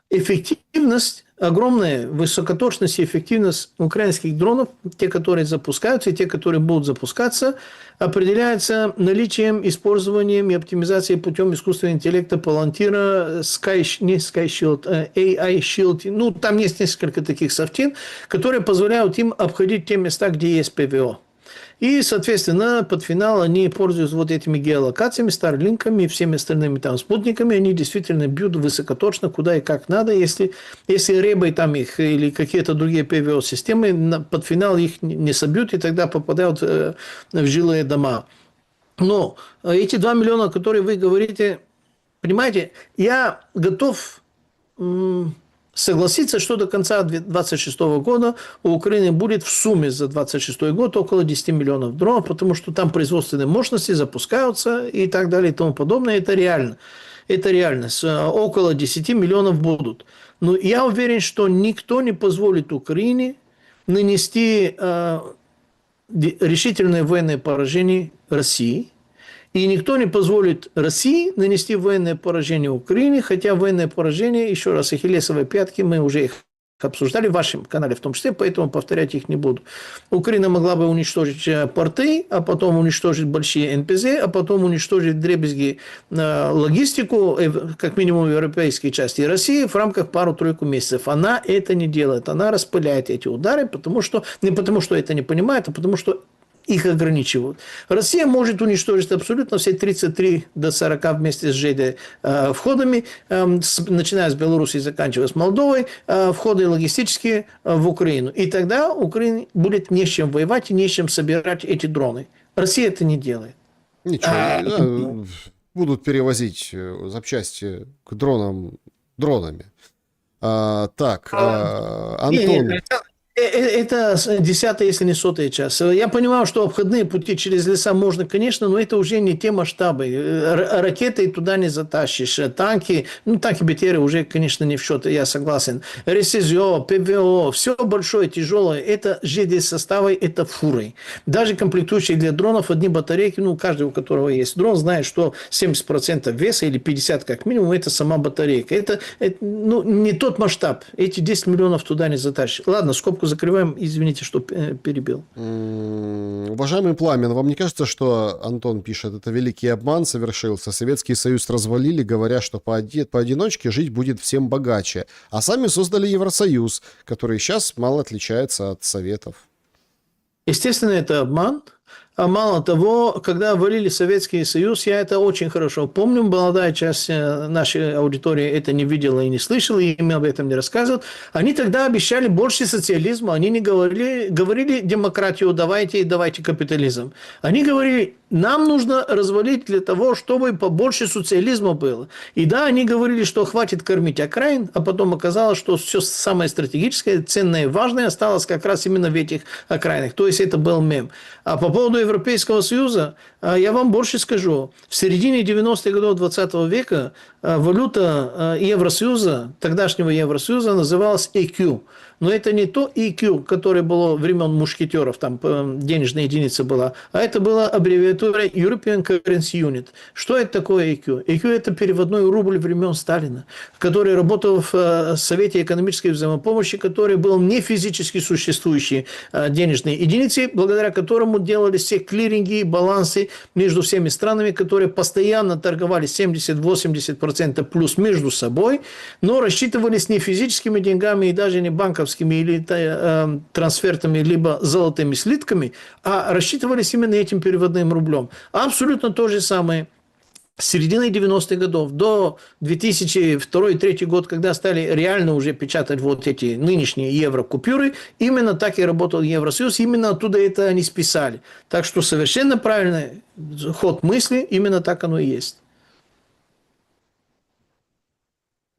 Эффективность огромная, высокоточность и эффективность украинских дронов, те, которые запускаются, и те, которые будут запускаться, определяется наличием, использованием и оптимизацией путем искусственного интеллекта Palantir, не Sky Shield, AI Shield. Ну, там есть несколько таких софтин, которые позволяют им обходить те места, где есть ПВО. И, соответственно, под финал они пользуются вот этими геолокациями, старлинками и всеми остальными там спутниками. Они действительно бьют высокоточно, куда и как надо. Если ребой там их или какие-то другие ПВО-системы, под финал их не собьют, и тогда попадают в жилые дома. Но эти 2 миллиона, которые вы говорите, понимаете, я готов... согласиться, что до конца 2026 года у Украины будет в сумме за 2026 год около 10 миллионов дронов, потому что там производственные мощности запускаются и так далее и тому подобное. Это реально. Это реальность. Около 10 миллионов будут. Но я уверен, что никто не позволит Украине нанести решительное военное поражение России. И никто не позволит России нанести военное поражение Украине, хотя военное поражение, еще раз, ахиллесовые пятки, мы уже их обсуждали в вашем канале в том числе, поэтому повторять их не буду. Украина могла бы уничтожить порты, а потом уничтожить большие НПЗ, а потом уничтожить вдребезги логистику, как минимум в европейской части России, в рамках пару-тройку месяцев. Она это не делает, она распыляет эти удары, не потому что это не понимает, а потому что их ограничивают. Россия может уничтожить абсолютно все 33 до 40 вместе с ЖД входами, начиная с Беларуси и заканчивая с Молдовой, входы логистические в Украину. И тогда Украине будет не с чем воевать и не с чем собирать эти дроны. Россия это не делает. Ничего, будут перевозить запчасти к дронам дронами. Так, Антон... Это десятая, если не сотая час. Я понимаю, что обходные пути через леса можно, конечно, но это уже не те масштабы. Ракеты туда не затащишь. Танки, ну, танки БТР уже, конечно, не в счет, я согласен. РСЗО, ПВО, все большое, тяжелое, это ЖД-составы, это фуры. Даже комплектующие для дронов, одни батарейки, ну, каждый, у которого есть дрон, знает, что 70% веса или 50% как минимум, это сама батарейка. Это ну, не тот масштаб. Эти 10 миллионов туда не затащишь. Ладно, скобку закрываем. Извините, что перебил. Уважаемый Пламен, вам не кажется, что, Антон пишет, это великий обман совершился? Советский Союз развалили, говоря, что поодиночке жить будет всем богаче. А сами создали Евросоюз, который сейчас мало отличается от Советов. Естественно, это обман. А мало того, когда ввалили Советский Союз, я это очень хорошо помню. Молодая часть нашей аудитории это не видела и не слышала, и им об этом не рассказывают. Они тогда обещали больше социализма. Они не говорили демократию, давайте капитализм. Они говорили, нам нужно развалить для того, чтобы побольше социализма было. И да, они говорили, что хватит кормить окраин, а потом оказалось, что все самое стратегическое, ценное и важное осталось как раз именно в этих окраинах. То есть это был мем. А по поводу Европейского Союза, я вам больше скажу. В середине 90-х годов 20 века валюта Евросоюза, тогдашнего Евросоюза, называлась EQ. Но это не то EQ, которое было времен мушкетеров, там денежная единица была, а это была аббревиатура European Currency Unit. Что это такое EQ? EQ – это переводной рубль времен Сталина, который работал в Совете экономической взаимопомощи, который был не физически существующей денежной единицей, благодаря которому делались все клиринги и балансы между всеми странами, которые постоянно торговали 70-80% плюс между собой, но рассчитывались не физическими деньгами и даже не банковскими или трансфертами, либо золотыми слитками, а рассчитывались именно этим переводным рублем. Абсолютно то же самое. С середины 90-х годов до 2002-2003 год, когда стали реально уже печатать вот эти нынешние еврокупюры, именно так и работал Евросоюз, именно оттуда это они списали. Так что совершенно правильный ход мысли, именно так оно и есть.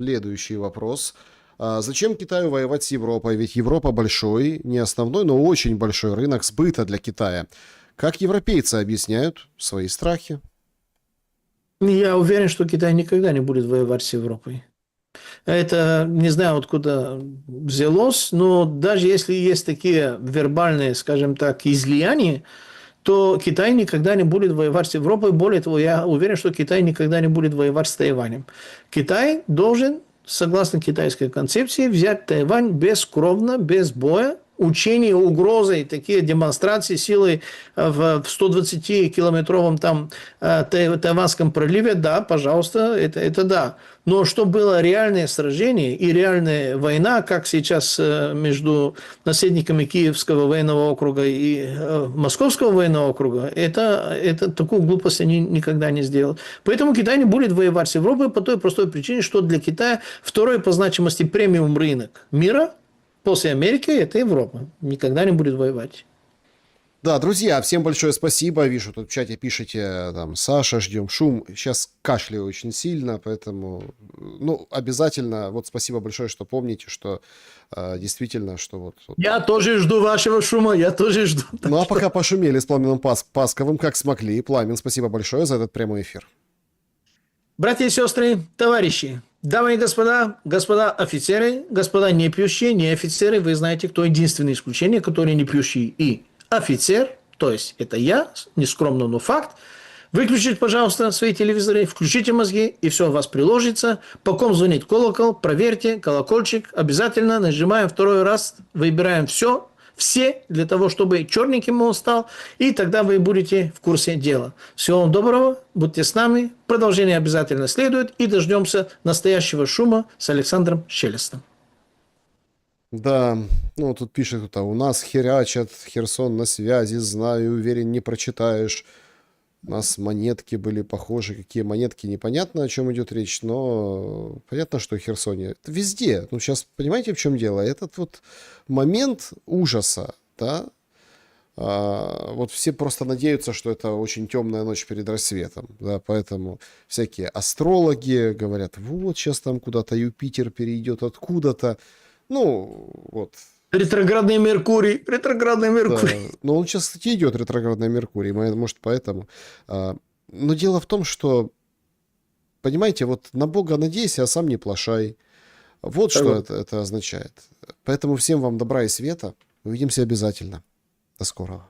Следующий вопрос. Зачем Китаю воевать с Европой? Ведь Европа большой, не основной, но очень большой рынок сбыта для Китая. Как европейцы объясняют свои страхи? Я уверен, что Китай никогда не будет воевать с Европой. Это не знаю, откуда взялось, но даже если есть такие вербальные, скажем так, излияния, то Китай никогда не будет воевать с Европой. Более того, я уверен, что Китай никогда не будет воевать с Тайванем. Китай должен, согласно китайской концепции, взять Тайвань бескровно, без боя. Учения, угрозы, такие демонстрации силы в 120-километровом там Тайванском проливе, да, пожалуйста, это да. Но что было реальное сражение и реальная война, как сейчас между наследниками Киевского военного округа и Московского военного округа, это такую глупость они никогда не сделают. Поэтому Китай не будет воевать с Европой по той простой причине, что для Китая второй по значимости премиум рынок мира после Америки – это Европа. Никогда не будет воевать. Да, друзья, всем большое спасибо. Вижу, тут в чате пишите, там, Саша, ждем шум. Сейчас кашляю очень сильно, поэтому, ну, обязательно, вот спасибо большое, что помните, что действительно, что вот... Я тоже жду вашего шума, я тоже жду. Ну, а пока пошумели с Пламеном Пасковым, как смогли. Пламен, спасибо большое за этот прямой эфир. Братья и сестры, товарищи, дамы и господа, господа офицеры, господа не пьющие, не офицеры, вы знаете, кто единственное исключение, который не пьющий и офицер, то есть это я, нескромно, но факт. Выключите, пожалуйста, свои телевизоры, включите мозги, и все у вас приложится. По ком звонит колокол, проверьте, колокольчик, обязательно нажимаем второй раз, выбираем все для того, чтобы черненьким он стал, и тогда вы будете в курсе дела. Всего вам доброго, будьте с нами, продолжение обязательно следует, и дождемся настоящего шума с Александром Шелестом. Да, ну тут пишет, у нас херячат, Херсон на связи, знаю, уверен, не прочитаешь. У нас монетки были похожи. Какие монетки, непонятно, о чем идет речь, но понятно, что в Херсоне. Это везде. Ну, сейчас понимаете, в чем дело? Этот вот момент ужаса, да, вот все просто надеются, что это очень темная ночь перед рассветом, да, поэтому всякие астрологи говорят, вот сейчас там куда-то Юпитер перейдет откуда-то. Ну, вот, Ретроградный Меркурий. Ретроградный Меркурий. Да. Но он сейчас, кстати, идет, ретроградный Меркурий, может, поэтому. Но дело в том, что, понимаете, вот на Бога надейся, а сам не плашай. Вот что это означает. Поэтому всем вам добра и света. Увидимся обязательно. До скорого.